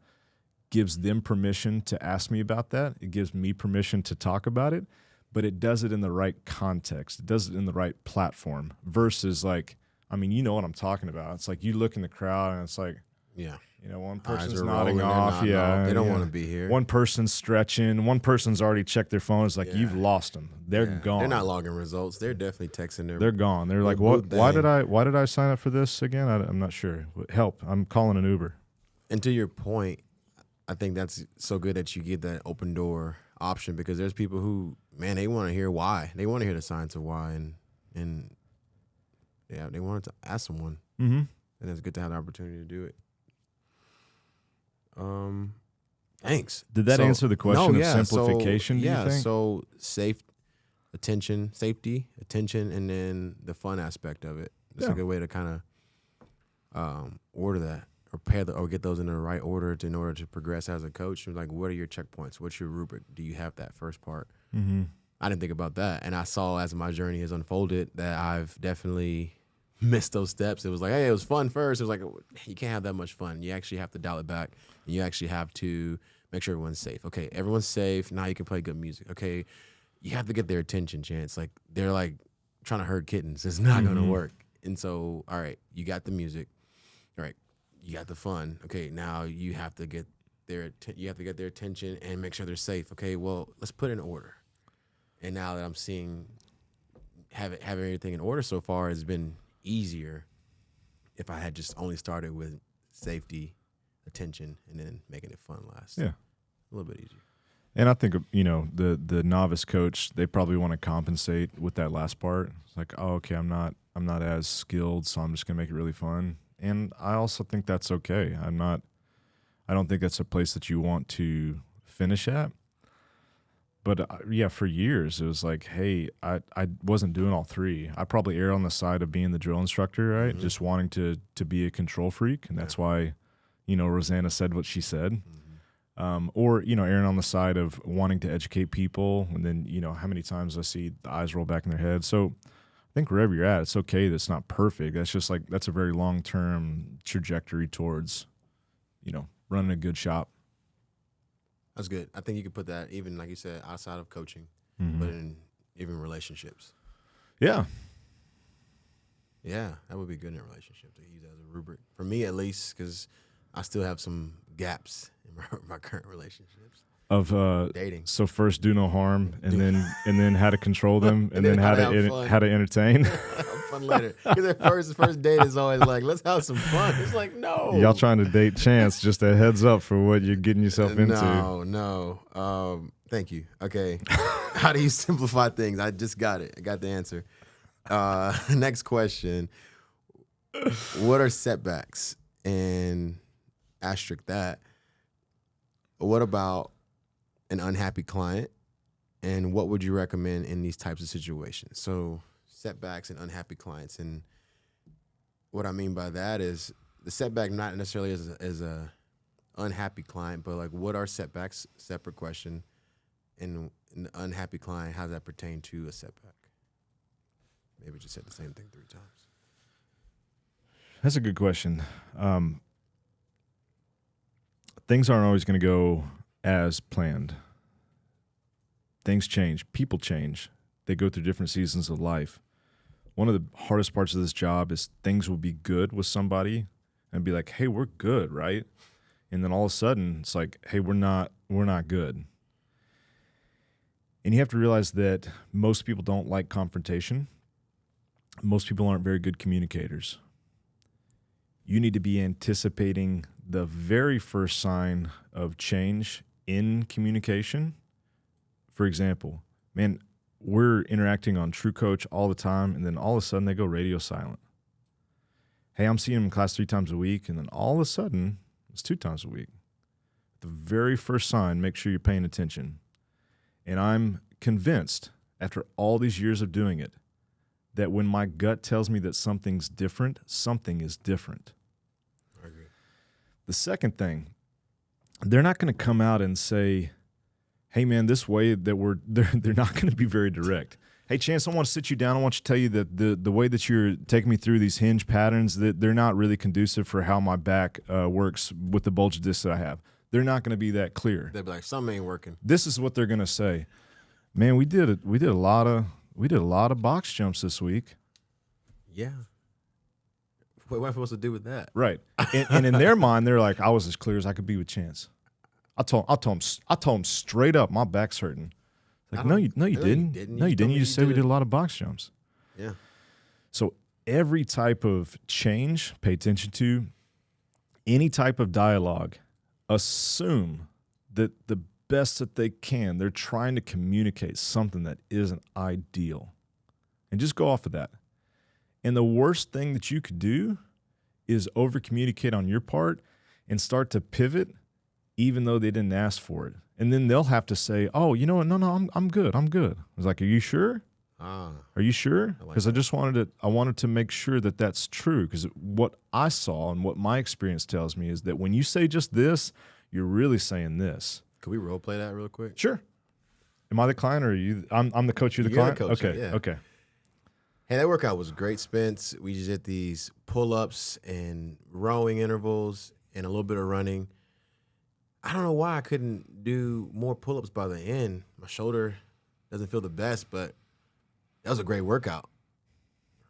gives them permission to ask me about that. It gives me permission to talk about it, but it does it in the right context. It does it in the right platform versus like, you know what I'm talking about. It's like you look in the crowd and it's like, Yeah. One Eyes person's are nodding rolling, off. they're Yeah. not- they don't yeah. want to be here. One person's stretching. One person's already checked their phone. It's like, Yeah. you've lost them. They're Yeah. gone. They're not logging results. They're definitely texting They're gone. They're like, what? booth Why thing. did I sign up for this again? I'm not sure. Help. I'm calling an Uber. And to your point, I think that's so good that you get that open door option because there's people who, man, they want to hear why. They want to hear the science of why. And yeah, they wanted to ask someone. Mm-hmm. And it's good to have the opportunity to do it. Thanks. Did that answer the question of simplification, do you think? So safety, attention, and then the fun aspect of it. It's a good way to kind of order that or get those in the right order in order to progress as a coach. Like, what are your checkpoints? What's your rubric? Do you have that first part? Mm-hmm. I didn't think about that. And I saw as my journey has unfolded that I've definitely missed those steps. It was like, hey, it was fun first. It was like, you can't have that much fun. You actually have to dial it back. And you actually have to make sure everyone's safe. Okay, everyone's safe. Now you can play good music. Okay, you have to get their attention, Chance. Like, they're like trying to herd kittens. It's not going to work. And so, all right, you got the music. All right, you got the fun. Okay, now you have to get their attention and make sure they're safe. Okay, well, let's put it in order. And now that I'm seeing having everything in order so far has been easier if I had just only started with safety, attention, and then making it fun last. Yeah. A little bit easier. And I think, the novice coach, they probably want to compensate with that last part. It's like, oh, okay, I'm not as skilled, so I'm just going to make it really fun. And I also think that's okay. I don't think that's a place that you want to finish at. But for years, it was like, hey, I wasn't doing all three. I probably err on the side of being the drill instructor, right? Mm-hmm. Just wanting to be a control freak. And that's why, Rosanna said what she said. Mm-hmm. Or, erring on the side of wanting to educate people. And then, how many times I see the eyes roll back in their head. So I think wherever you're at, it's okay that's not perfect. That's just like, that's a very long-term trajectory towards, running a good shop. That's good. I think you could put that even, like you said, outside of coaching, Mm-hmm. but in even relationships. Yeah. Yeah, that would be good in a relationship to use as a rubric. For me, at least, because I still have some gaps in my current relationships. Of dating. So first do no harm, and then how to control them, and then how to entertain. Fun later. Because at first date is always like, let's have some fun. It's like, no. Y'all trying to date Chance, just a heads up for what you're getting yourself into. No. Thank you. Okay. How do you simplify things? I just got it. I got the answer. Next question. What are setbacks? And asterisk that. What about an unhappy client, and what would you recommend in these types of situations? So setbacks and unhappy clients. And what I mean by that is the setback not necessarily as a unhappy client, but like what are setbacks, separate question, and an unhappy client, how does that pertain to a setback? Maybe just said the same thing 3 times. That's a good question. Things aren't always going to go as planned. Things change. People change. They go through different seasons of life. One of the hardest parts of this job is things will be good with somebody and be like, hey, we're good, right? And then all of a sudden it's like, hey, we're not good. And you have to realize that most people don't like confrontation. Most people aren't very good communicators. You need to be anticipating the very first sign of change in communication. For example, man, we're interacting on True Coach all the time, and then all of a sudden they go radio silent. Hey, I'm seeing them in class 3 times a week, and then all of a sudden it's 2 times a week. The very first sign, make sure you're paying attention. And I'm convinced, after all these years of doing it, that when my gut tells me that something's different, something is different. I agree. The second thing, they're not going to come out and say, hey, man, this way that they're not going to be very direct. Hey, Chance, I want to sit you down. I want you to tell you that the way that you're taking me through these hinge patterns, that they're not really conducive for how my back works with the bulge disc that I have. They're not going to be that clear. They'll be like, something ain't working. This is what they're going to say. Man, we did a lot of box jumps this week. Yeah. What am I supposed to do with that? Right. And in their mind, they're like, I was as clear as I could be with Chance. I told him straight up, my back's hurting. Like, no, you didn't. No, you didn't. You just said we did a lot of box jumps. Yeah. So every type of change, pay attention to. Any type of dialogue, assume that the best that they can, they're trying to communicate something that isn't ideal. And just go off of that. And the worst thing that you could do is over-communicate on your part and start to pivot even though they didn't ask for it. And then they'll have to say, oh, you know what? No, I'm good. I was like, are you sure? Are you sure? Because I wanted to make sure that that's true. Because what I saw and what my experience tells me is that when you say just this, you're really saying this. Could we role play that real quick? Sure. Am I the client or are you? I'm the coach. You're the client. Coach, okay. yeah. Okay. Hey, that workout was great, Spence. We just did these pull-ups and rowing intervals and a little bit of running. I don't know why I couldn't do more pull-ups by the end. My shoulder doesn't feel the best, but that was a great workout.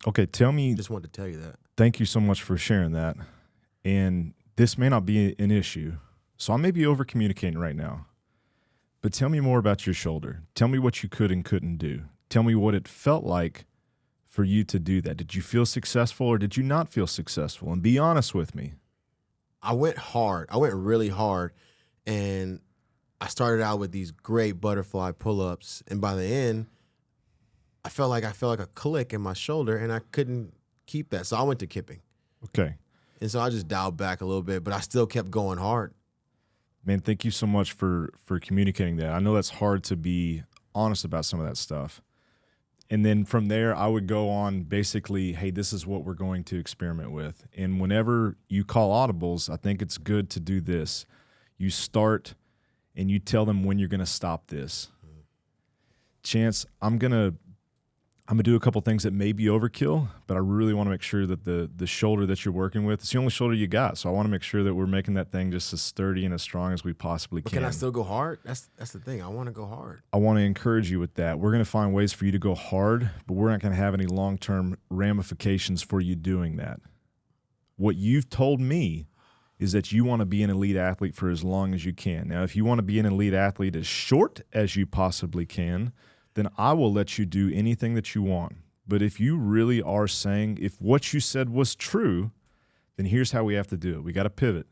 Okay, tell me. Just wanted to tell you that. Thank you so much for sharing that. And this may not be an issue, so I may be over-communicating right now. But tell me more about your shoulder. Tell me what you could and couldn't do. Tell me what it felt like for you to do that. Did you feel successful or did you not feel successful? And be honest with me. I went hard. I went really hard. And I started out with these great butterfly pull-ups. And by the end, I felt like a click in my shoulder, and I couldn't keep that. So I went to kipping. Okay. And so I just dialed back a little bit, but I still kept going hard. Man, thank you so much for communicating that. I know that's hard to be honest about some of that stuff. And then from there, I would go on basically, hey, this is what we're going to experiment with. And whenever you call audibles, I think it's good to do this. You start and you tell them when you're going to stop this. Chance, I'm gonna do a couple things that may be overkill, but I really want to make sure that the shoulder that you're working with, it's the only shoulder you got. So I want to make sure that we're making that thing just as sturdy and as strong as we possibly can. But can I still go hard? That's the thing. I want to go hard. I want to encourage you with that. We're going to find ways for you to go hard, but we're not going to have any long-term ramifications for you doing that. What you've told me is that you want to be an elite athlete for as long as you can. Now, if you want to be an elite athlete as short as you possibly can, then I will let you do anything that you want. But if you really are saying, if what you said was true, then here's how we have to do it. We got to pivot.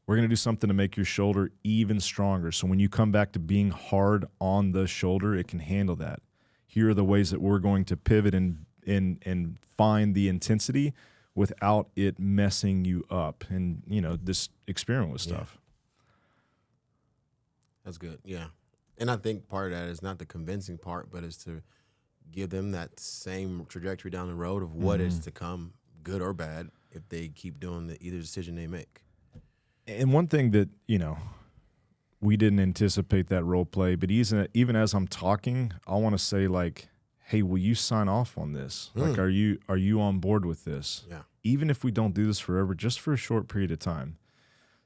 We're going to do something to make your shoulder even stronger. So when you come back to being hard on the shoulder, it can handle that. Here are the ways that we're going to pivot and find the intensity without it messing you up, and just experiment with stuff. That's good. Yeah. And I think part of that is not the convincing part, but is to give them that same trajectory down the road of what is to come, good or bad, if they keep doing either decision they make. And one thing that, we didn't anticipate that role play, but even as I'm talking, I want to say, like, hey, will you sign off on this? Like, are you on board with this? Yeah. Even if we don't do this forever, just for a short period of time.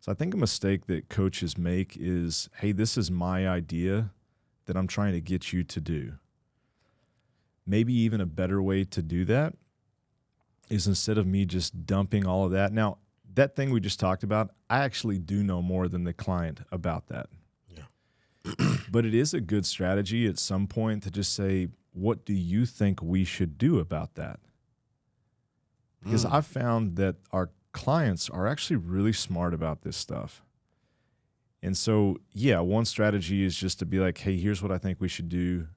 So I think a mistake that coaches make is, hey, this is my idea that I'm trying to get you to do. Maybe even a better way to do that is instead of me just dumping all of that. Now, that thing we just talked about, I actually do know more than the client about that. Yeah. But it is a good strategy at some point to just say, what do you think we should do about that? Because I've found that our clients are actually really smart about this stuff. And so, yeah, one strategy is just to be like, hey, here's what I think we should do.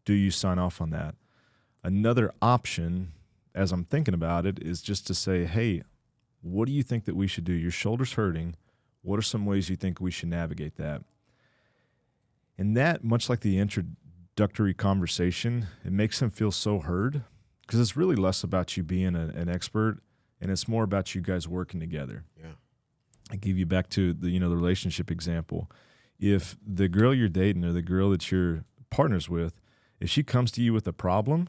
Do you sign off on that? Another option, as I'm thinking about it, is just to say, hey, what do you think that we should do? Your shoulder's hurting. What are some ways you think we should navigate that? And that, much like the introductory conversation, it makes them feel so heard, because it's really less about you being an expert, and it's more about you guys working together. Yeah. I give you back to the relationship example. If the girl you're dating or the girl that you're partners with, if she comes to you with a problem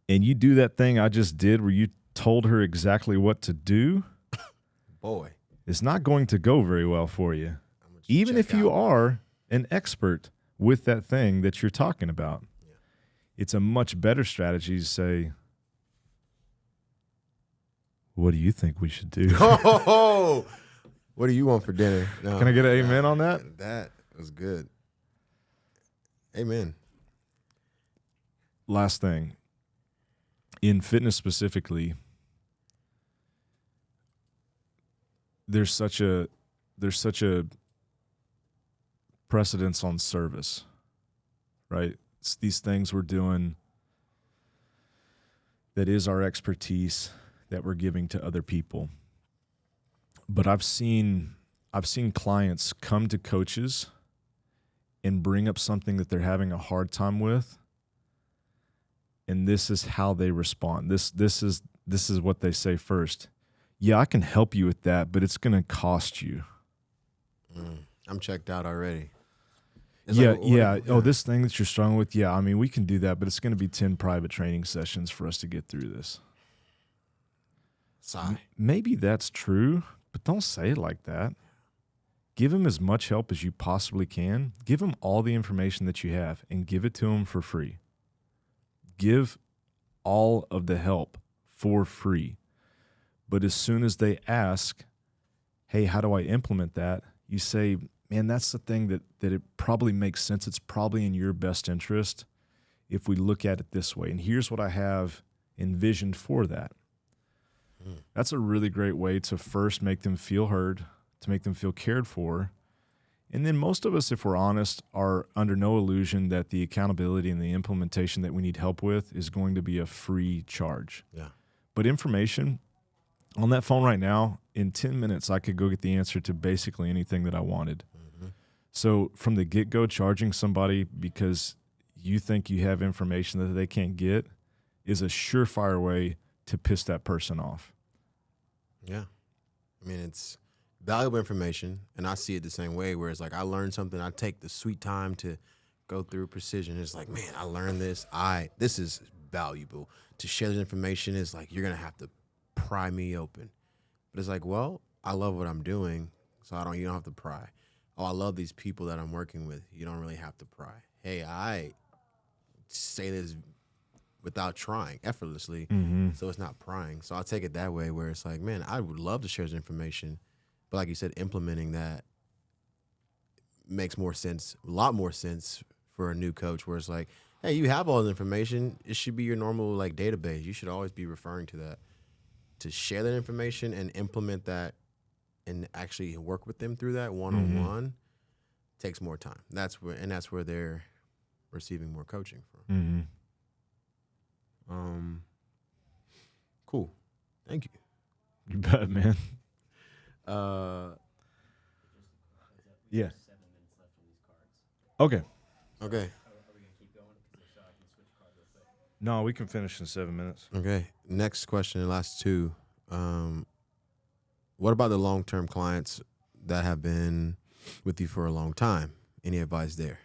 and you do that thing I just did where you told her exactly what to do, boy, it's not going to go very well for you. Even if you are an expert with that thing that you're talking about. Yeah. It's a much better strategy to say, what do you think we should do? Oh, what do you want for dinner? No, Can I get an amen on that? That was good. Amen. Last thing. In fitness specifically, there's such a precedence on service, right? It's these things we're doing that is our expertise that we're giving to other people. But I've seen clients come to coaches and bring up something that they're having a hard time with, and this is how they respond. This is what they say first. Yeah, I can help you with that, but it's going to cost you. I'm checked out already. Yeah. Oh, this thing that you're struggling with, yeah, I mean, we can do that, but it's going to be 10 private training sessions for us to get through this. Sigh. Maybe that's true, but don't say it like that. Give him as much help as you possibly can. Give him all the information that you have and give it to him for free. Give all of the help for free. But as soon as they ask, hey, how do I implement that? You say, man, that's the thing that it probably makes sense. It's probably in your best interest if we look at it this way. And here's what I have envisioned for that. That's a really great way to first make them feel heard, to make them feel cared for. And then most of us, if we're honest, are under no illusion that the accountability and the implementation that we need help with is going to be a free charge. Yeah. But information on that phone right now, in 10 minutes, I could go get the answer to basically anything that I wanted. Mm-hmm. So from the get-go, charging somebody because you think you have information that they can't get is a surefire way to piss that person off. Yeah. I mean, it's valuable information, and I see it the same way, where it's like I learned something, I take the sweet time to go through precision. It's like, man, I learned this. This is valuable. To share this information is like you're going to have to pry me open. But it's like, well, I love what I'm doing, so you don't have to pry. Oh, I love these people that I'm working with. You don't really have to pry. Hey, I say this without trying, effortlessly, so it's not prying. So I'll take it that way, where it's like, man, I would love to share this information, but like you said, implementing that makes more sense, a lot more sense for a new coach, where it's like, hey, you have all this information. It should be your normal like database. You should always be referring to that. To share that information and implement that and actually work with them through that one-on-one takes more time. That's where they're receiving more coaching from. Cool. Thank you. You bet, man. We Yeah. have 7 minutes Okay. Okay. No, we can finish in 7 minutes. Okay. Next question, and last two. What about the long-term clients that have been with you for a long time? Any advice there?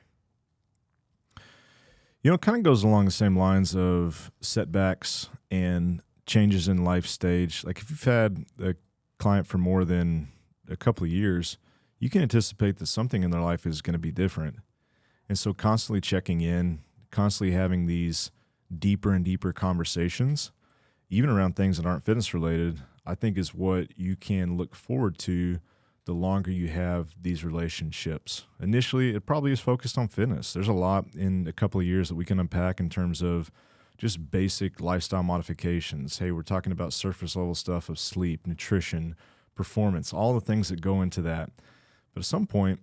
You know, it kind of goes along the same lines of setbacks and changes in life stage. Like if you've had a client for more than a couple of years, you can anticipate that something in their life is going to be different. And so constantly checking in, constantly having these deeper and deeper conversations, even around things that aren't fitness related, I think is what you can look forward to the longer you have these relationships. Initially, it probably is focused on fitness. There's a lot in a couple of years that we can unpack in terms of just basic lifestyle modifications. Hey, we're talking about surface level stuff of sleep, nutrition, performance, all the things that go into that. But at some point,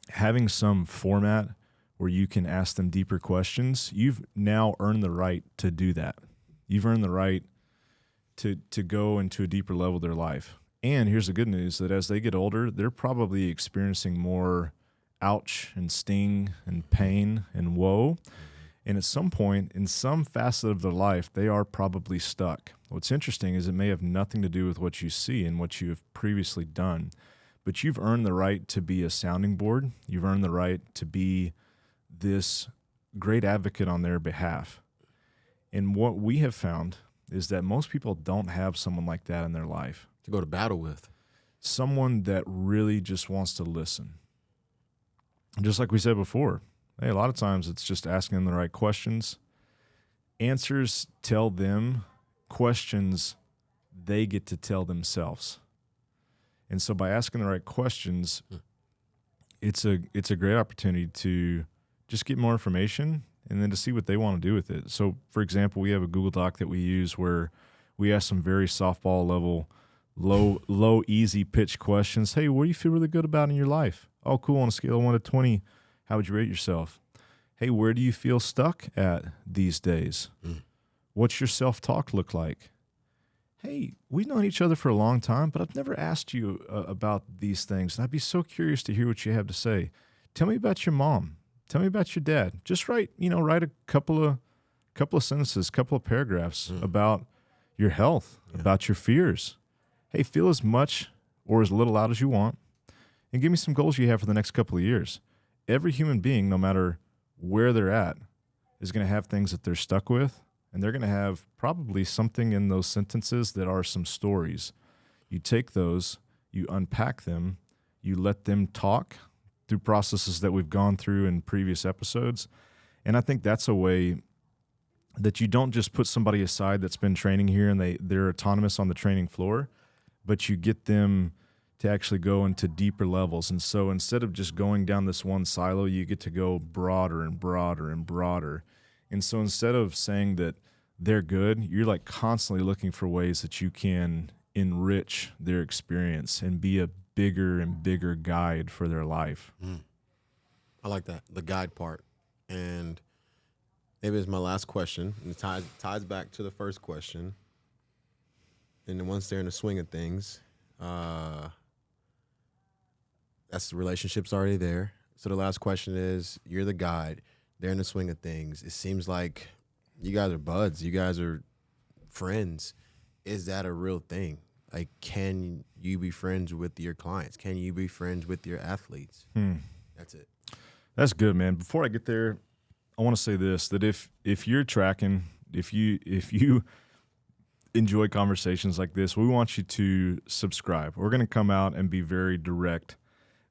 having some format where you can ask them deeper questions, you've now earned the right to do that. You've earned the right to go into a deeper level of their life. And here's the good news, that as they get older, they're probably experiencing more ouch and sting and pain and woe. And at some point, in some facet of their life, they are probably stuck. What's interesting is it may have nothing to do with what you see and what you have previously done, but you've earned the right to be a sounding board. You've earned the right to be this great advocate on their behalf. And what we have found is that most people don't have someone like that in their life. To go to battle with. Someone that really just wants to listen. Just like we said before, hey, a lot of times it's just asking them the right questions. Answers tell them, questions they get to tell themselves. And so by asking the right questions, it's a great opportunity to just get more information and then to see what they want to do with it. So, for example, we have a Google Doc that we use where we ask some very softball level, low, easy pitch questions. Hey, what do you feel really good about in your life? Oh, cool. On a scale of 1 to 20, how would you rate yourself? Hey, where do you feel stuck at these days? What's your self-talk look like? Hey, we've known each other for a long time, but I've never asked you about these things. And I'd be so curious to hear what you have to say. Tell me about your mom. Tell me about your dad. Just write a couple of sentences, couple of paragraphs about your health, about your fears. Hey, feel as much or as little out as you want, and give me some goals you have for the next couple of years. Every human being, no matter where they're at, is going to have things that they're stuck with, and they're going to have probably something in those sentences that are some stories. You take those, you unpack them, you let them talk through processes that we've gone through in previous episodes, and I think that's a way that you don't just put somebody aside that's been training here and they're autonomous on the training floor, but you get them to actually go into deeper levels. And so instead of just going down this one silo, you get to go broader and broader and broader. And so instead of saying that they're good, you're like constantly looking for ways that you can enrich their experience and be a bigger and bigger guide for their life. I like that, the guide part. And maybe it's my last question, and it ties back to the first question. And then once they're in the swing of things, that's the relationship's already there. So the last question is, you're the guide. They're in the swing of things. It seems like you guys are buds. You guys are friends. Is that a real thing? Like, can you be friends with your clients? Can you be friends with your athletes? That's it. That's good, man. Before I get there, I want to say this, that if you're tracking, if you enjoy conversations like this, we want you to subscribe. We're going to come out and be very direct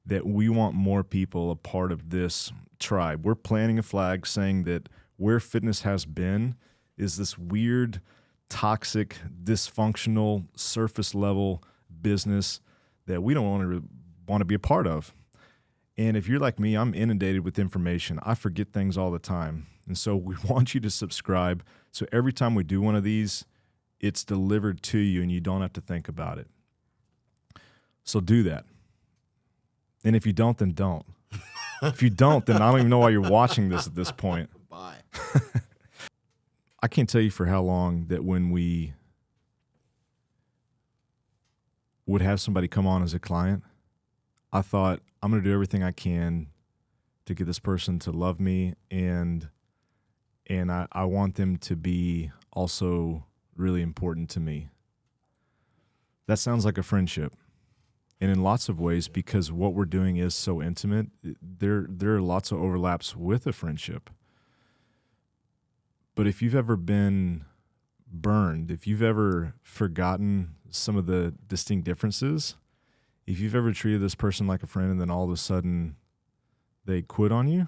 that we want more people a part of this tribe. We're planting a flag saying that where fitness has been is this weird, toxic, dysfunctional, surface level business that we don't want to be a part of. And if you're like me, I'm inundated with information. I forget things all the time. And so we want you to subscribe. So every time we do one of these, it's delivered to you and you don't have to think about it. So do that. And if you don't, then don't. If you don't, then I don't even know why you're watching this at this point. Bye. I can't tell you for how long that when we would have somebody come on as a client, I thought, I'm going to do everything I can to get this person to love me, and I want them to be also really important to me. That sounds like a friendship. And in lots of ways, because what we're doing is so intimate, there are lots of overlaps with a friendship. But if you've ever been burned, if you've ever forgotten some of the distinct differences, if you've ever treated this person like a friend and then all of a sudden they quit on you,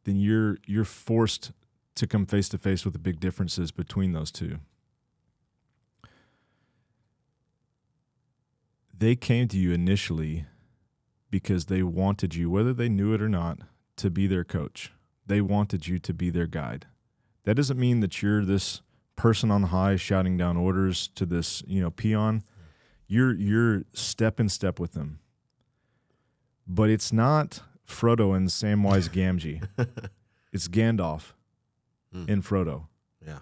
then you're forced to come face to face with the big differences between those two. They came to you initially because they wanted you, whether they knew it or not, to be their coach. They wanted you to be their guide. That doesn't mean that you're this person on the high shouting down orders to this, peon. You're step in step with them. But it's not Frodo and Samwise Gamgee. It's Gandalf and Frodo. Yeah.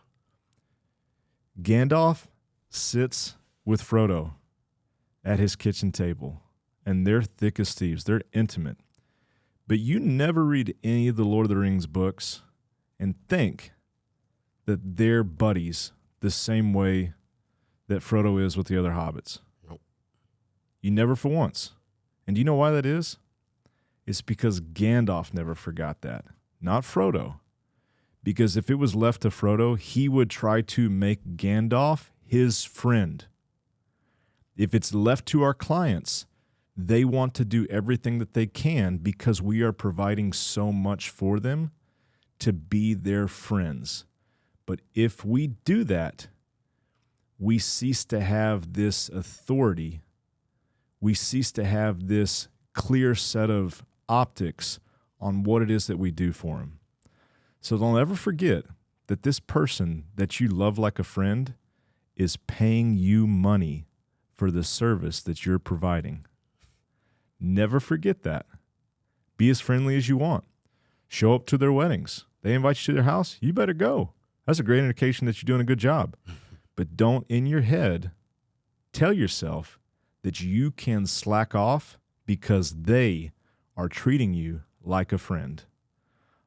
Gandalf sits with Frodo at his kitchen table, and they're thick as thieves. They're intimate. But you never read any of the Lord of the Rings books and think that they're buddies the same way that Frodo is with the other hobbits. Nope. You never for once. And do you know why that is? It's because Gandalf never forgot that, not Frodo. Because if it was left to Frodo, he would try to make Gandalf his friend. If it's left to our clients, they want to do everything that they can because we are providing so much for them to be their friends. But if we do that, we cease to have this authority. We cease to have this clear set of optics on what it is that we do for them. So don't ever forget that this person that you love like a friend is paying you money for the service that you're providing. Never forget that. Be as friendly as you want. Show up to their weddings. They invite you to their house, you better go. That's a great indication that you're doing a good job. But don't, in your head, tell yourself that you can slack off because they are treating you like a friend.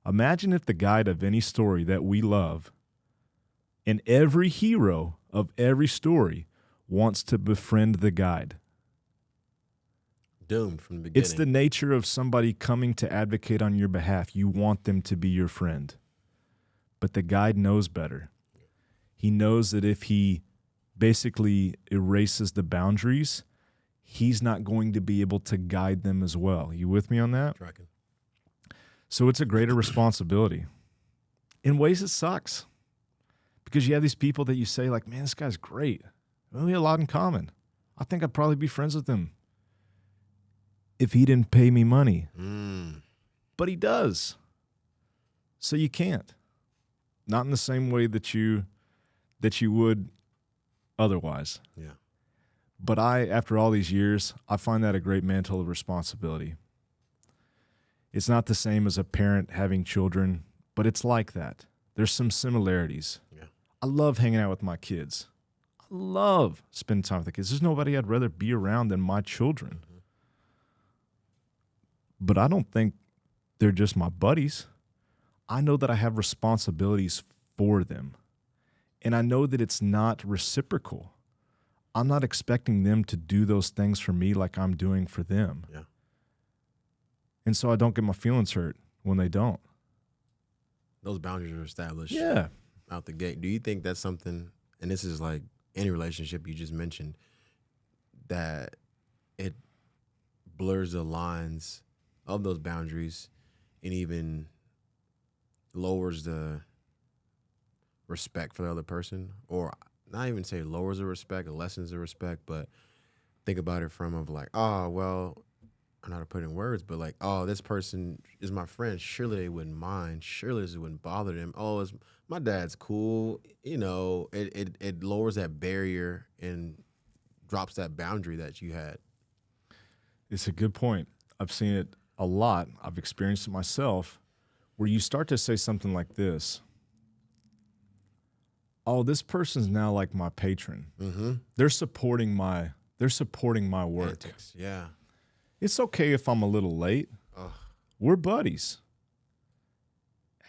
Imagine if the guide of any story that we love and every hero of every story wants to befriend the guide. Doomed from the beginning. It's the nature of somebody coming to advocate on your behalf. You want them to be your friend. But the guide knows better. He knows that if he basically erases the boundaries, he's not going to be able to guide them as well. You with me on that? Tracking. So it's a greater responsibility. In ways it sucks. Because you have these people that you say, like, man, this guy's great. We have a lot in common. I think I'd probably be friends with him if he didn't pay me money. But he does. So you can't. Not in the same way that you would otherwise. Yeah. But after all these years, I find that a great mantle of responsibility. It's not the same as a parent having children, but it's like that. There's some similarities. Yeah. I love hanging out with my kids. I love spending time with the kids. There's nobody I'd rather be around than my children. Mm-hmm. But I don't think they're just my buddies. I know that I have responsibilities for them. And I know that it's not reciprocal. I'm not expecting them to do those things for me like I'm doing for them. Yeah. And so I don't get my feelings hurt when they don't. Those boundaries are established out the gate. Do you think that's something, and this is like any relationship you just mentioned, that it blurs the lines of those boundaries and even lowers the respect for the other person? Or not even say lowers the respect or lessens the respect, but think about it from of like, oh, well, I don't know how to put it in words, but like, oh, this person is my friend. Surely they wouldn't mind. Surely this wouldn't bother them. Oh, my dad's cool. You know, it lowers that barrier and drops that boundary that you had. It's a good point. I've seen it a lot. I've experienced it myself, where you start to say something like this. Oh, this person's now like my patron. Mm-hmm. They're supporting my work. Antics. Yeah. It's okay if I'm a little late. Ugh. We're buddies.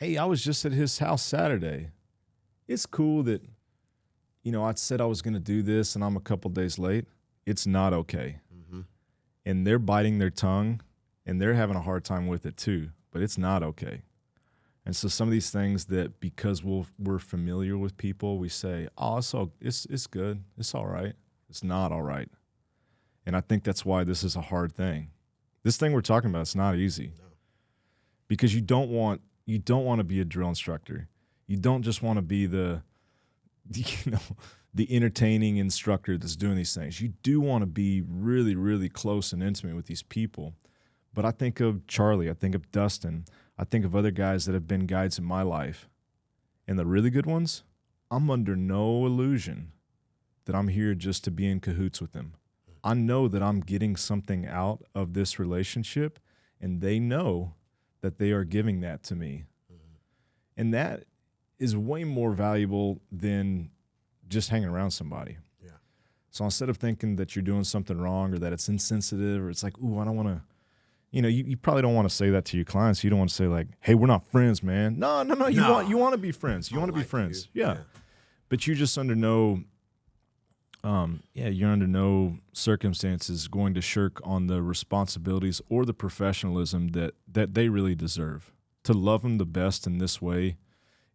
Hey, I was just at his house Saturday. It's cool that, I said I was going to do this and I'm a couple days late. It's not okay. Mm-hmm. And they're biting their tongue and they're having a hard time with it too, but it's not okay. And so some of these things that because we're familiar with people, we say, oh, it's good. It's all right. It's not all right. And I think that's why this is a hard thing. This thing we're talking about, it's not easy. No. Because you don't want to be a drill instructor. You don't just want to be the entertaining instructor that's doing these things. You do want to be really, really close and intimate with these people. But I think of Charlie, I think of Dustin, I think of other guys that have been guides in my life. And the really good ones, I'm under no illusion that I'm here just to be in cahoots with them. I know that I'm getting something out of this relationship, and they know that they are giving that to me. Mm-hmm. And that is way more valuable than just hanging around somebody. Yeah. So instead of thinking that you're doing something wrong or that it's insensitive or it's like, ooh, I don't want to, you probably don't want to say that to your clients. You don't want to say like, hey, we're not friends, man. No. You want to be friends. You want to be friends. Yeah. But you're just under no you're under no circumstances going to shirk on the responsibilities or the professionalism that they really deserve. To love them the best in this way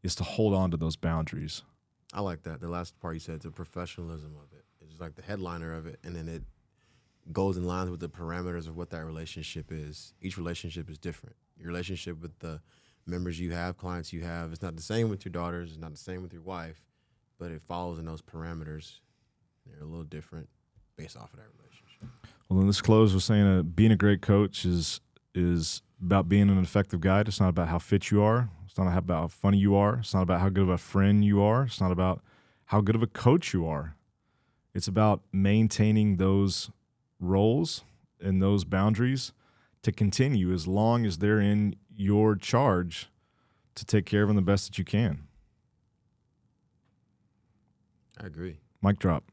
is to hold on to those boundaries. I like that. The last part you said, the professionalism of it. It's like the headliner of it, and then it goes in line with the parameters of what that relationship is. Each relationship is different. Your relationship with the members you have, clients you have, it's not the same with your daughters, it's not the same with your wife, but it follows in those parameters. They're a little different based off of that relationship. Well, then let's close with saying being a great coach is about being an effective guide. It's not about how fit you are. It's not about how funny you are. It's not about how good of a friend you are. It's not about how good of a coach you are. It's about maintaining those roles and those boundaries to continue as long as they're in your charge to take care of them the best that you can. I agree. Mic drop.